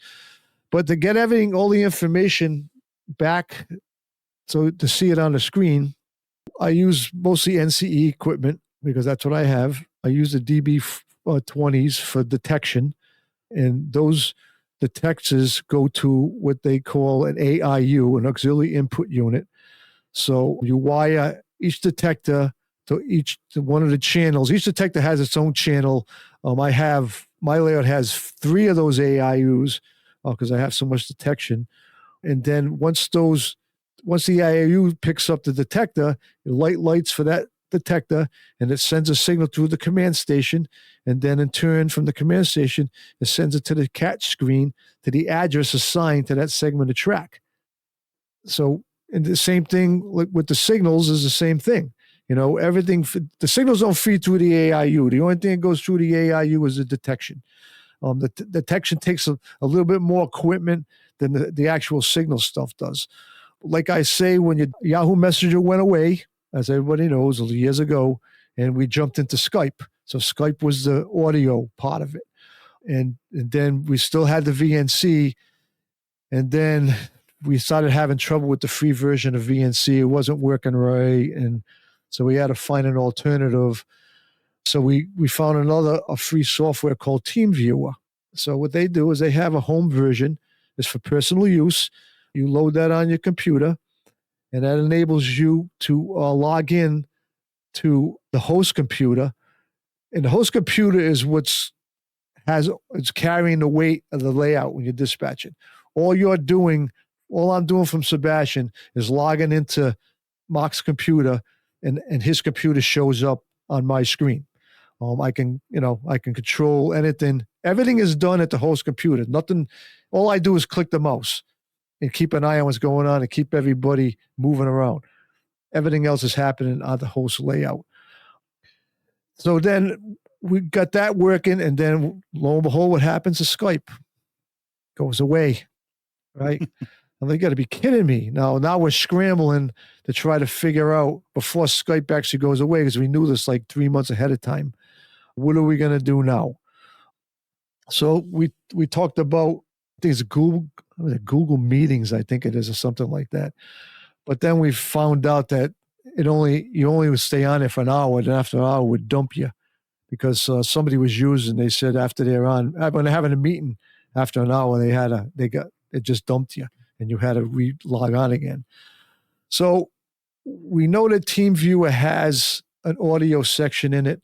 But to get all the information back, so to see it on the screen, I use mostly NCE equipment, because that's what I have. I use the DB20s for detection, and those detectors go to what they call an AIU, an auxiliary input unit. So you wire each detector to one of the channels. Each detector has its own channel. My layout has 3 of those AIUs, because I have so much detection. And then once the AIU picks up the detector, it lights for that detector, and it sends a signal through the command station. And then in turn, from the command station, it sends it to the CAT screen to the address assigned to that segment of track. So, and the same thing with the signals is the same thing. Everything, the signals don't feed through the AIU. The only thing that goes through the AIU is the detection. The detection takes a little bit more equipment than the actual signal stuff does. Like I say, when your Yahoo Messenger went away, as everybody knows, years ago, and we jumped into Skype. So Skype was the audio part of it. And then we still had the VNC, and then we started having trouble with the free version of VNC. It wasn't working right, and so we had to find an alternative. So we found a free software called TeamViewer. So what they do is they have a home version. It's for personal use. You load that on your computer, and that enables you to log in to the host computer. And the host computer is it's carrying the weight of the layout when you're dispatching. All I'm doing from Sebastian is logging into Mark's computer, and his computer shows up on my screen. I can control anything. Everything is done at the host computer. Nothing. All I do is click the mouse and keep an eye on what's going on and keep everybody moving around. Everything else is happening on the host layout. So then we got that working, and then lo and behold, what happens is Skype goes away, right? And they got to be kidding me. Now we're scrambling to try to figure out before Skype actually goes away, because we knew this like 3 months ahead of time. What are we going to do now? So we talked about, I think it's Google Meetings, I think it is, or something like that. But then we found out that you only would stay on it for an hour, and after an hour would dump you, because somebody was using. They said after they're on, when they're having a meeting, after an hour it just dumped you, and you had to log on again. So we know that TeamViewer has an audio section in it,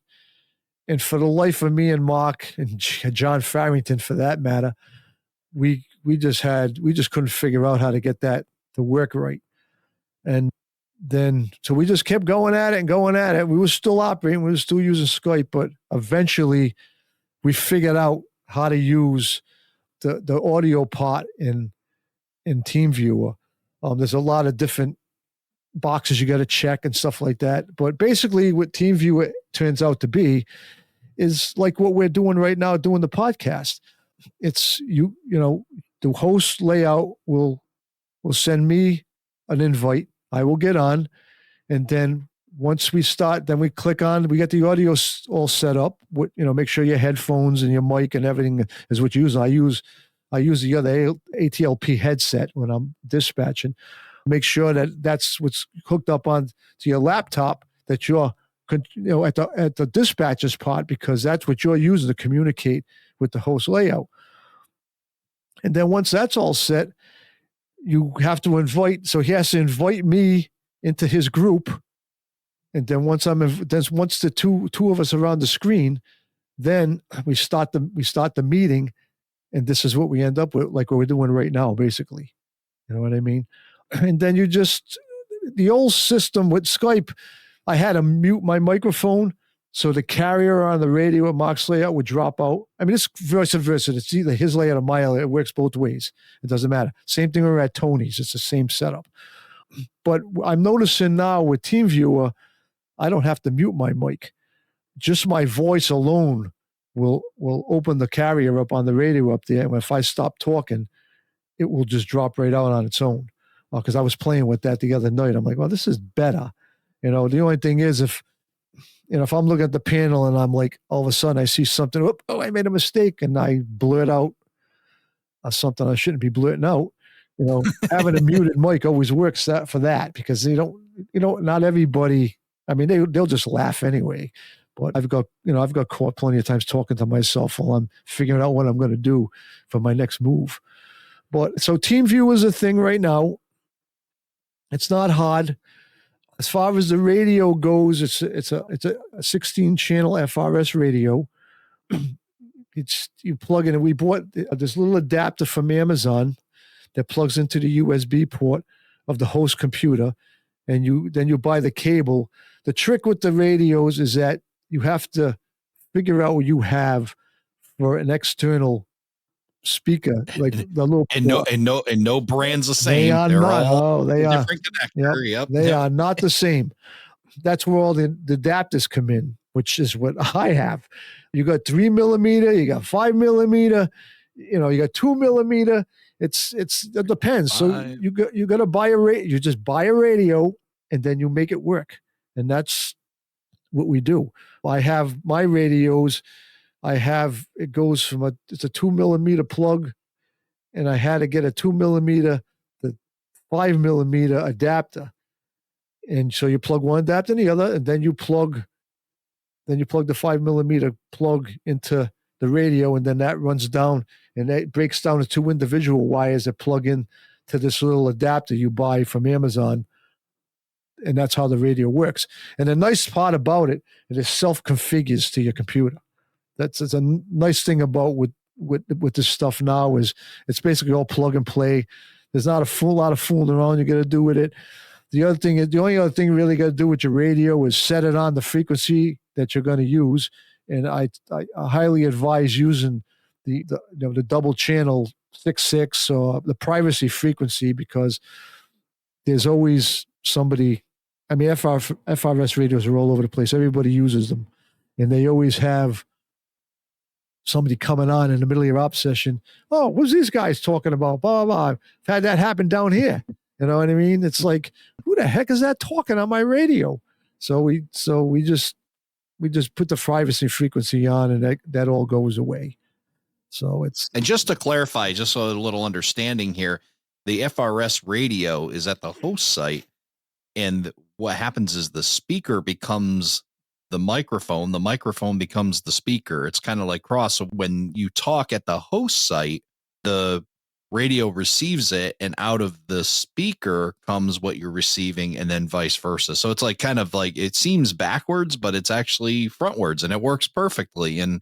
and for the life of me and Mark and John Farrington, for that matter, we just couldn't figure out how to get that to work right. And then, so we just kept going at it. We were still operating. We were still using Skype, but eventually we figured out how to use the audio part in TeamViewer. There's a lot of different boxes you got to check and stuff like that. But basically what TeamViewer turns out to be is like what we're doing right now, doing the podcast. It's the host layout will send me an invite. I will get on, and then once we start, then we click on. We get the audio all set up. Make sure your headphones and your mic and everything is what you use. I use the other ATLP headset when I'm dispatching. Make sure that that's what's hooked up on to your laptop, that you're at the dispatcher's part, because that's what you're using to communicate with the host layout. And then once that's all set, you have to invite. So he has to invite me into his group, and then once the two of us are on the screen, then we start the meeting, and this is what we end up with, like what we're doing right now, basically. You know what I mean? And then the old system with Skype, I had to mute my microphone so the carrier on the radio at Mark's layout would drop out. I mean, it's vice versa. It's either his layout or my layout. It works both ways. It doesn't matter. Same thing we're at Tony's. It's the same setup. But I'm noticing now with TeamViewer, I don't have to mute my mic. Just my voice alone will open the carrier up on the radio up there. And if I stop talking, it will just drop right out on its own. Because I was playing with that the other night. I'm like, well, this is better. The only thing is if I'm looking at the panel and I'm like, all of a sudden I see something, I made a mistake, and I blurt out something I shouldn't be blurting out. Having a muted mic always works for that, because not everybody, I mean, they'll just laugh anyway. But I've got caught plenty of times talking to myself while I'm figuring out what I'm going to do for my next move. But so TeamViewer is a thing right now. It's not hard. As far as the radio goes, it's a 16-channel FRS radio. You plug in, and we bought this little adapter from Amazon that plugs into the USB port of the host computer, and you buy the cable. The trick with the radios is that you have to figure out what you have for an external speaker, like the little and no brand's the same. They're all different connector. Yep. They are not the same. That's where all the adapters come in, which is what I have. You got 3 millimeter, you got 5 millimeter, you got 2 millimeter. It depends. So you got to buy a radio. You just buy a radio, and then you make it work, and that's what we do. I have my radios. It goes from it's a 2 millimeter plug, and I had to get a 2 millimeter, the 5 millimeter adapter. And so you plug one adapter in the other, and then you plug the 5 millimeter plug into the radio, and then that runs down, and that breaks down to 2 individual wires that plug in to this little adapter you buy from Amazon and that's how the radio works. And the nice part about it, it is self-configures to your computer. That's a nice thing about with this stuff now is it's basically all plug and play. There's not a full lot of fooling around you got to do with it. The only other thing you really got to do with your radio is set it on the frequency that you're going to use. And I highly advise using the double channel 6.6 or the privacy frequency, because there's always somebody. I mean, FRS radios are all over the place. Everybody uses them, and they always have somebody coming on in the middle of your op session. Oh, what's these guys talking about? Blah, blah, blah. I've had that happen down here. You know what I mean? It's like, who the heck is that talking on my radio? So we just put the privacy frequency on, and that all goes away. So and just to clarify, just so a little understanding here, the FRS radio is at the host site, and what happens is the speaker becomes the microphone becomes the speaker. It's kind of like cross. So when you talk at the host site, the radio receives it, and out of the speaker comes what you're receiving, and then vice versa. So it's like kind of like, it seems backwards, but it's actually frontwards, and it works perfectly. And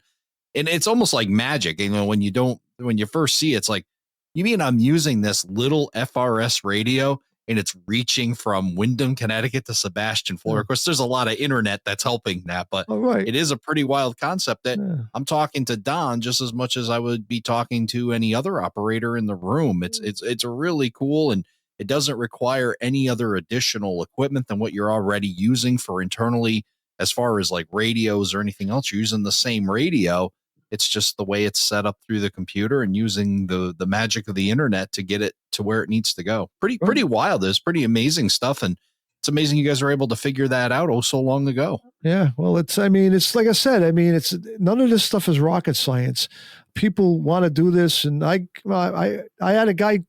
it's almost like magic. You know, when you first see it, it's like, you mean I'm using this little FRS radio and it's reaching from Windham, Connecticut to Sebastian, Florida. Of course, there's a lot of internet that's helping that, but it is a pretty wild concept that I'm talking to Don just as much as I would be talking to any other operator in the room. It's a really cool, and it doesn't require any other additional equipment than what you're already using for internally, as far as like radios or anything else. You're using the same radio. It's just the way it's set up through the computer and using the magic of the internet to get it to where it needs to go. Pretty wild. It's pretty amazing stuff. And it's amazing you guys are able to figure that out so long ago. Yeah. Well, it's like I said, it's none of this stuff is rocket science. People want to do this. And I had a guy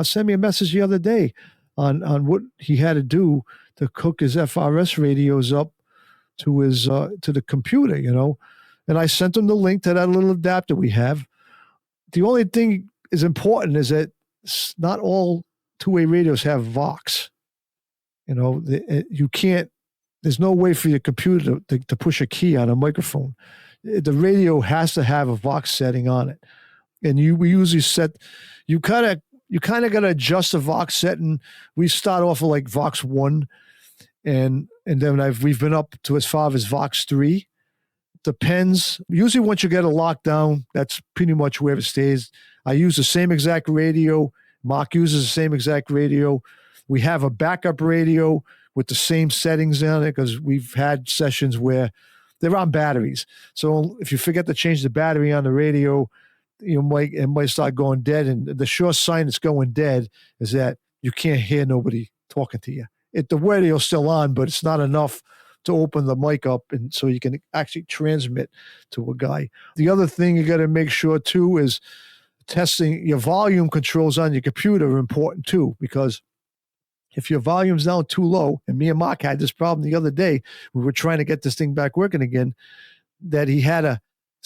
send me a message the other day on what he had to do to hook his FRS radios up to his, to the computer, and I sent him the link to that little adapter we have. The only thing is important is that not all two-way radios have Vox. You can't, there's no way for your computer to push a key on a microphone. The radio has to have a Vox setting on it. And we usually set, you kind of got to adjust the Vox setting. We start off with like Vox 1, and then we've been up to as far as Vox 3. Depends. Usually once you get it locked down, that's pretty much where it stays. I use the same exact radio. Mark uses the same exact radio. We have a backup radio with the same settings on it, because we've had sessions where they're on batteries. So if you forget to change the battery on the radio, it might start going dead. And the sure sign it's going dead is that you can't hear nobody talking to you. The radio's still on, but it's not enough to open the mic up and so you can actually transmit to a guy. The other thing you got to make sure too is testing your volume controls on your computer are important too, because if your volume's down too low, and me and Mark had this problem the other day, we were trying to get this thing back working again, that he had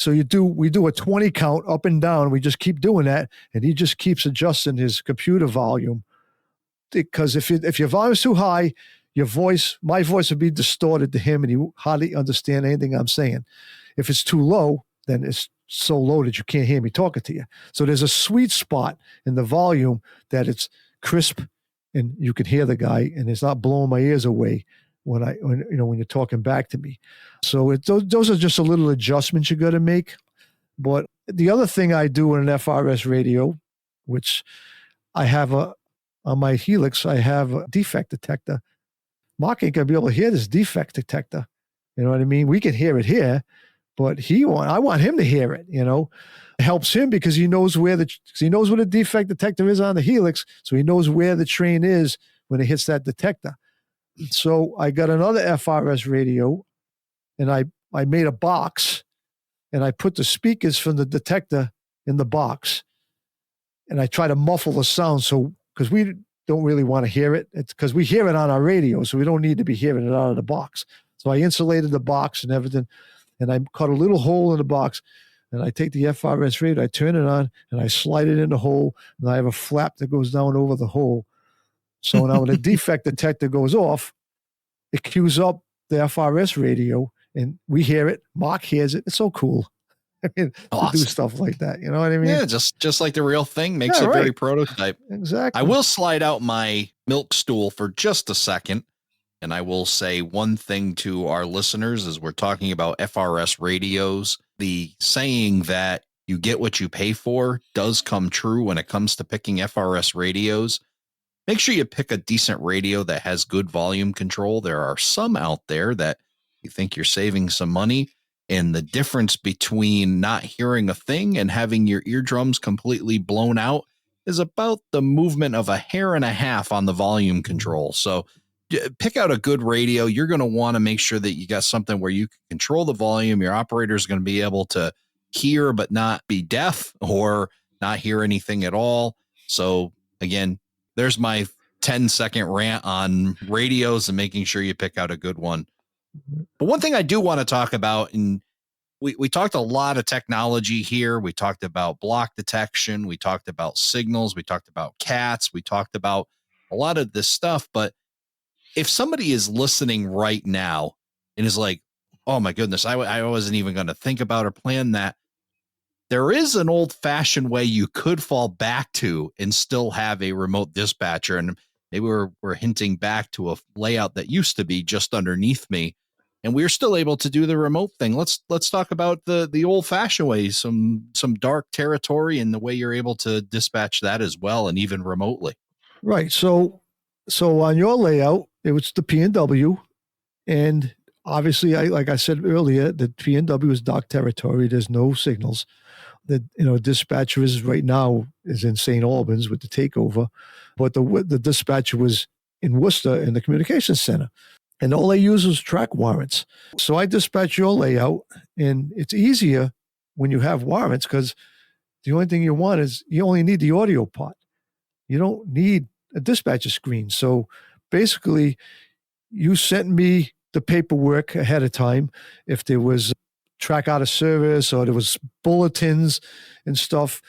we do a 20 count up and down. We just keep doing that, and he just keeps adjusting his computer volume, because if your volume's too high, my voice would be distorted to him, and he hardly understand anything I'm saying. If it's too low, then it's so low that you can't hear me talking to you. So there's a sweet spot in the volume that it's crisp and you can hear the guy, and it's not blowing my ears away when you're talking back to me. So those are just a little adjustments you got to make. But the other thing I do in an FRS radio, which I have on my Helix, I have a defect detector. Mark ain't gonna be able to hear this defect detector. You know what I mean? We can hear it here, but I want him to hear it. It helps him because he knows where the defect detector is on the Helix, so he knows where the train is when it hits that detector. So I got another FRS radio, and I made a box, and I put the speakers from the detector in the box, and I try to muffle the sound because we don't really want to hear it. It's because we hear it on our radio, so we don't need to be hearing it out of the box. So I insulated the box and everything, and I cut a little hole in the box, and I take the FRS radio, I turn it on, and I slide it in the hole, and I have a flap that goes down over the hole. So now when the defect detector goes off, it cues up the FRS radio, and we hear it. Mark hears it. It's so cool. I mean, to do stuff like that. You know what I mean? Yeah, just like the real thing makes Yeah, it very right. prototype. Exactly. I will slide out my milk stool for just a second, and I will say one thing to our listeners as we're talking about FRS radios. The saying that you get what you pay for does come true when it comes to picking FRS radios. Make sure you pick a decent radio that has good volume control. There are some out there that you think you're saving some money, and the difference between not hearing a thing and having your eardrums completely blown out is about the movement of a hair and a half on the volume control. So pick out a good radio. You're going to want to make sure that you got something where you can control the volume. Your operator is going to be able to hear but not be deaf or not hear anything at all. So again, there's my 10-second rant on radios and making sure you pick out a good one. But one thing I do want to talk about, and we talked a lot of technology here. We talked about block detection. We talked about signals. We talked about cats. We talked about a lot of this stuff. But if somebody is listening right now and is like, oh my goodness, I wasn't even going to think about or plan that. There is an old-fashioned way you could fall back to and still have a remote dispatcher. And maybe we're hinting back to a layout that used to be just underneath me, and we're still able to do the remote thing. Let's talk about the old-fashioned way, some dark territory, and the way you're able to dispatch that as well, and even remotely. Right. So on your layout, it was the P&W, and obviously, like I said earlier, the P&W is dark territory. There's no signals. The dispatcher is right now is in St. Albans with the takeover, but the dispatcher was in Worcester in the communications center, and all they use is track warrants. So I dispatch your layout, and it's easier when you have warrants because the only thing you want is you only need the audio part. You don't need a dispatcher screen. So basically, you sent me the paperwork ahead of time if there was track out of service or there was bulletins and stuff.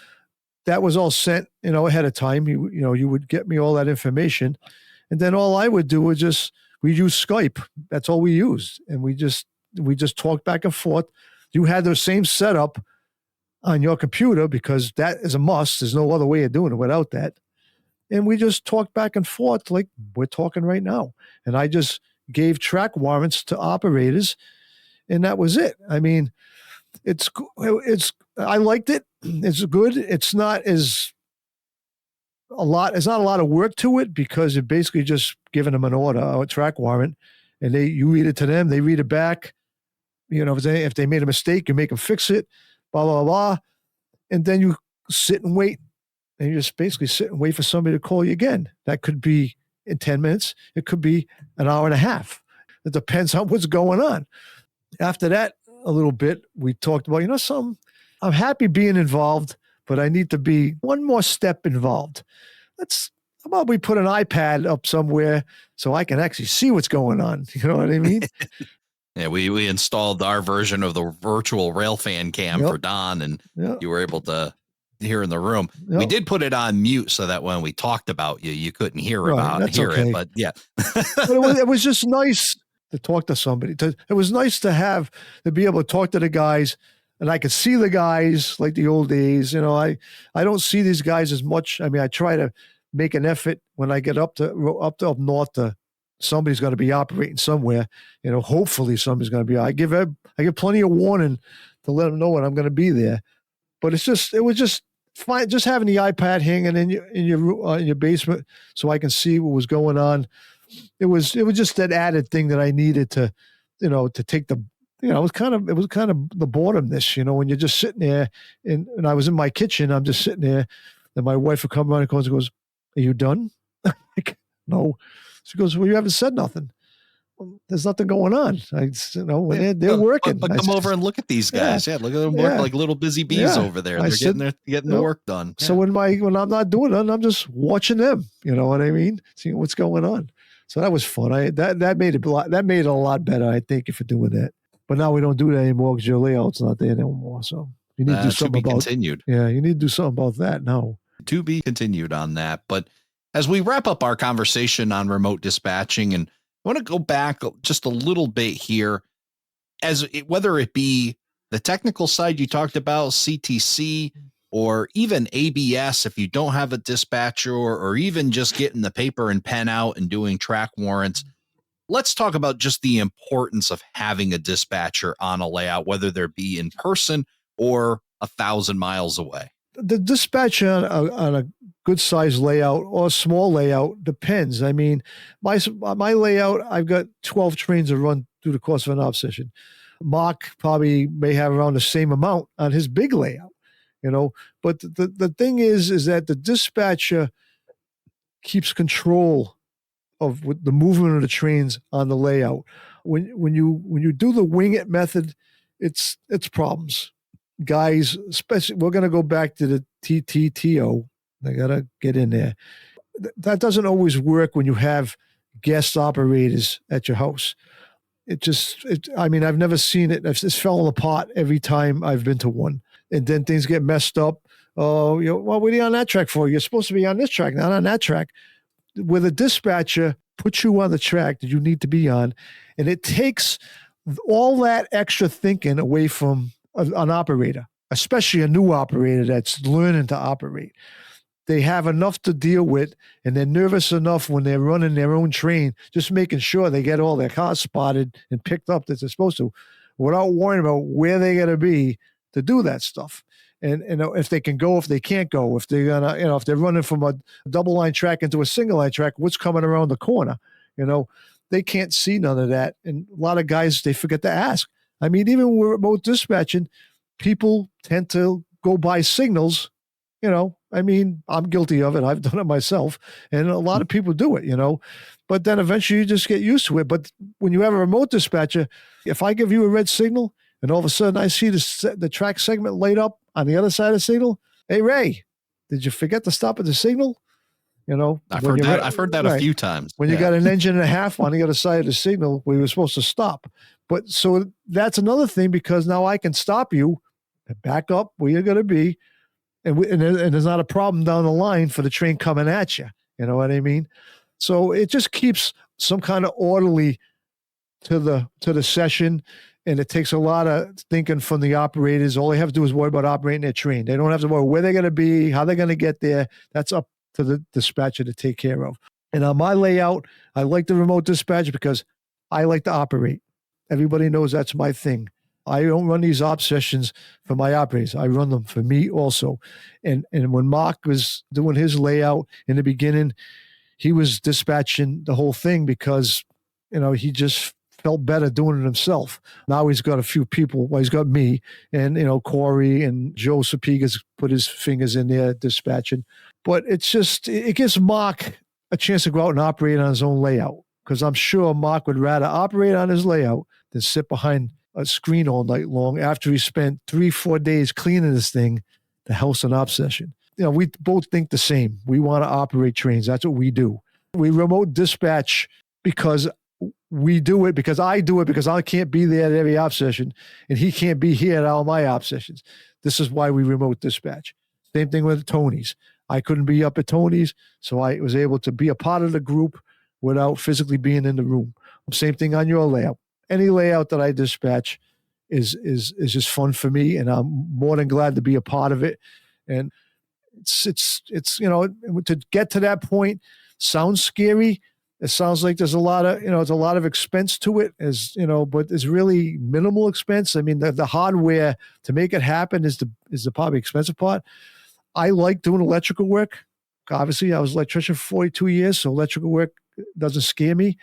That was all sent, ahead of time. You would get me all that information, and then all I would do was we use Skype. That's all we used, and we just talked back and forth. You had the same setup on your computer because that is a must. There's no other way of doing it without that. And we just talked back and forth like we're talking right now. And I just gave track warrants to operators, and that was it. I mean, I liked it. It's good. It's not a lot of work to it because you're basically just giving them an order, a track warrant, and you read it to them, they read it back. If they made a mistake, you make them fix it, blah, blah, blah. And then you sit and wait. And you just basically sit and wait for somebody to call you again. That could be in 10 minutes. It could be an hour and a half. It depends on what's going on. After that, a little bit, we talked about, I'm happy being involved, but I need to be one more step involved. How about we put an iPad up somewhere so I can actually see what's going on? You know what I mean? Yeah, we installed our version of the virtual railfan cam for Don, and you were able to hear in the room. Yep. We did put it on mute so that when we talked about you couldn't hear it. But yeah, but it was just nice to talk to somebody. It was nice to be able to talk to the guys, and I could see the guys like the old days. I don't see these guys as much. I mean, I try to make an effort when I get up north to somebody's going to be operating somewhere. Hopefully somebody's going to be. I give plenty of warning to let them know when I'm going to be there. But it was just fine, just having the iPad hanging in your basement so I can see what was going on. It was just that added thing that I needed to take the, it was kind of the boredomness, when you're just sitting there and I was in my kitchen, I'm just sitting there, and my wife would come around and goes, "Are you done?" Like, no. She goes, "Well, you haven't said nothing." There's nothing going on. When they're working. But come over and look at these guys. Yeah, look at them work like little busy bees over there. They're getting the work done. So when I'm not doing it, I'm just watching them. You know what I mean? Seeing what's going on. So that was fun. That made it a lot better. I think if you're doing that. But now we don't do that anymore because your layout's not there anymore. So you need to do something about. Continued. Yeah, you need to do something about that now. To be continued on that, but. As we wrap up our conversation on remote dispatching, and I want to go back just a little bit here, whether it be the technical side you talked about, CTC, or even ABS, if you don't have a dispatcher, or even just getting the paper and pen out and doing track warrants. Let's talk about just the importance of having a dispatcher on a layout, whether there be in person or 1,000 miles away. The dispatcher on a good size layout or small layout depends. I mean, my layout, I've got 12 trains to run through the course of an op session. Mark probably may have around the same amount on his big layout, but the thing is that the dispatcher keeps control of the movement of the trains on the layout. When you do the wing it method, it's problems. Guys, especially, we're going to go back to the TTTO. I got to get in there. That doesn't always work when you have guest operators at your house. I've never seen it. It's fallen apart every time I've been to one. And then things get messed up. Oh, what are you on that track for? You're supposed to be on this track, not on that track. With a dispatcher, put you on the track that you need to be on. And it takes all that extra thinking away from an operator, especially a new operator that's learning to operate. They have enough to deal with, and they're nervous enough when they're running their own train, just making sure they get all their cars spotted and picked up that they're supposed to, without worrying about where they're going to be to do that stuff. And if they can go, if they can't go, if they're gonna, if they're running from a double line track into a single line track, what's coming around the corner? They can't see none of that. And a lot of guys, they forget to ask. I mean, even with remote dispatching, people tend to go by signals. I'm guilty of it. I've done it myself. And a lot of people do it, but then eventually you just get used to it. But when you have a remote dispatcher, if I give you a red signal and all of a sudden I see the track segment light up on the other side of the signal, hey, Ray, did you forget to stop at the signal? I've heard that right, a few times. When you got an engine and a half on the other side of the signal, we were supposed to stop. But so that's another thing, because now I can stop you and back up where you're going to be. And there's not a problem down the line for the train coming at you. You know what I mean? So it just keeps some kind of orderly to the session. And it takes a lot of thinking from the operators. All they have to do is worry about operating their train. They don't have to worry where they're going to be, how they're going to get there. That's up to the dispatcher to take care of. And on my layout, I like the remote dispatch because I like to operate. Everybody knows that's my thing. I don't run these op sessions for my operators. I run them for me also. And when Mark was doing his layout in the beginning, he was dispatching the whole thing because, he just felt better doing it himself. Now he's got a few people. Well, he's got me and, Corey and Joe Sapiga's put his fingers in there dispatching. But it gives Mark a chance to go out and operate on his own layout, because I'm sure Mark would rather operate on his layout than sit behind a screen all night long after he spent 3-4 days cleaning this thing to house an op session. We both think the same. We want to operate trains. That's what we do. We remote dispatch because we do it, because I do it, because I can't be there at every op session and he can't be here at all my op sessions. This is why we remote dispatch. Same thing with Tony's. I couldn't be up at Tony's, so I was able to be a part of the group without physically being in the room. Same thing on your layout. Any layout that I dispatch is just fun for me, and I'm more than glad to be a part of it. And it's to get to that point sounds scary. It sounds like there's a lot of it's a lot of expense to it, but it's really minimal expense. I mean, the hardware to make it happen is the probably expensive part. I like doing electrical work. Obviously, I was an electrician for 42 years, so electrical work doesn't scare me.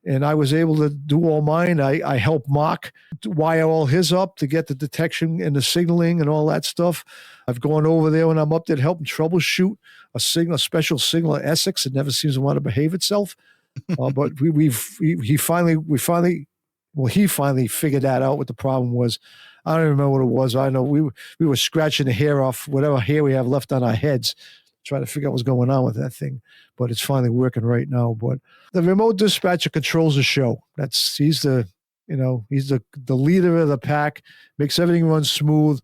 And I was able to do all mine. I helped Mark wire all his up to get the detection and the signaling and all that stuff. I've gone over there when I'm up there to help him troubleshoot a special signal at Essex. It never seems to want to behave itself. But he finally figured that out, what the problem was. I don't even remember what it was. I know we were scratching the hair off whatever hair we have left on our heads, trying to figure out what's going on with that thing. But it's finally working right now. But the remote dispatcher controls the show. He's the leader of the pack, makes everything run smooth.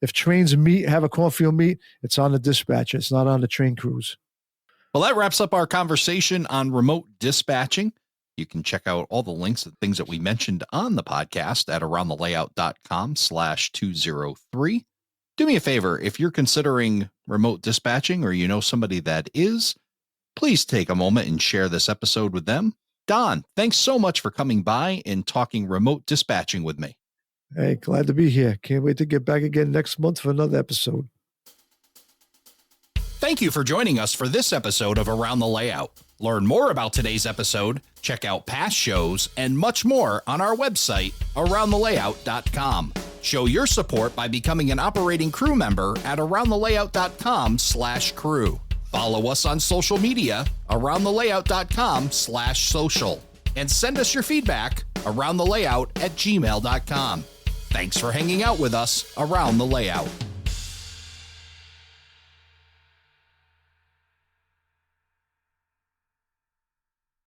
If trains have a cornfield meet, it's on the dispatcher. It's not on the train crews. Well, that wraps up our conversation on remote dispatching. You can check out all the links and things that we mentioned on the podcast at aroundthelayout.com/203. Do me a favor, if you're considering remote dispatching or you know somebody that is, please take a moment and share this episode with them. Don, thanks so much for coming by and talking remote dispatching with me. Hey, glad to be here. Can't wait to get back again next month for another episode. Thank you for joining us for this episode of Around the Layout. Learn more about today's episode, check out past shows, and much more on our website, aroundthelayout.com. Show your support by becoming an operating crew member at aroundthelayout.com/crew. Follow us on social media, aroundthelayout.com/social. And send us your feedback, aroundthelayout@gmail.com. Thanks for hanging out with us around the layout.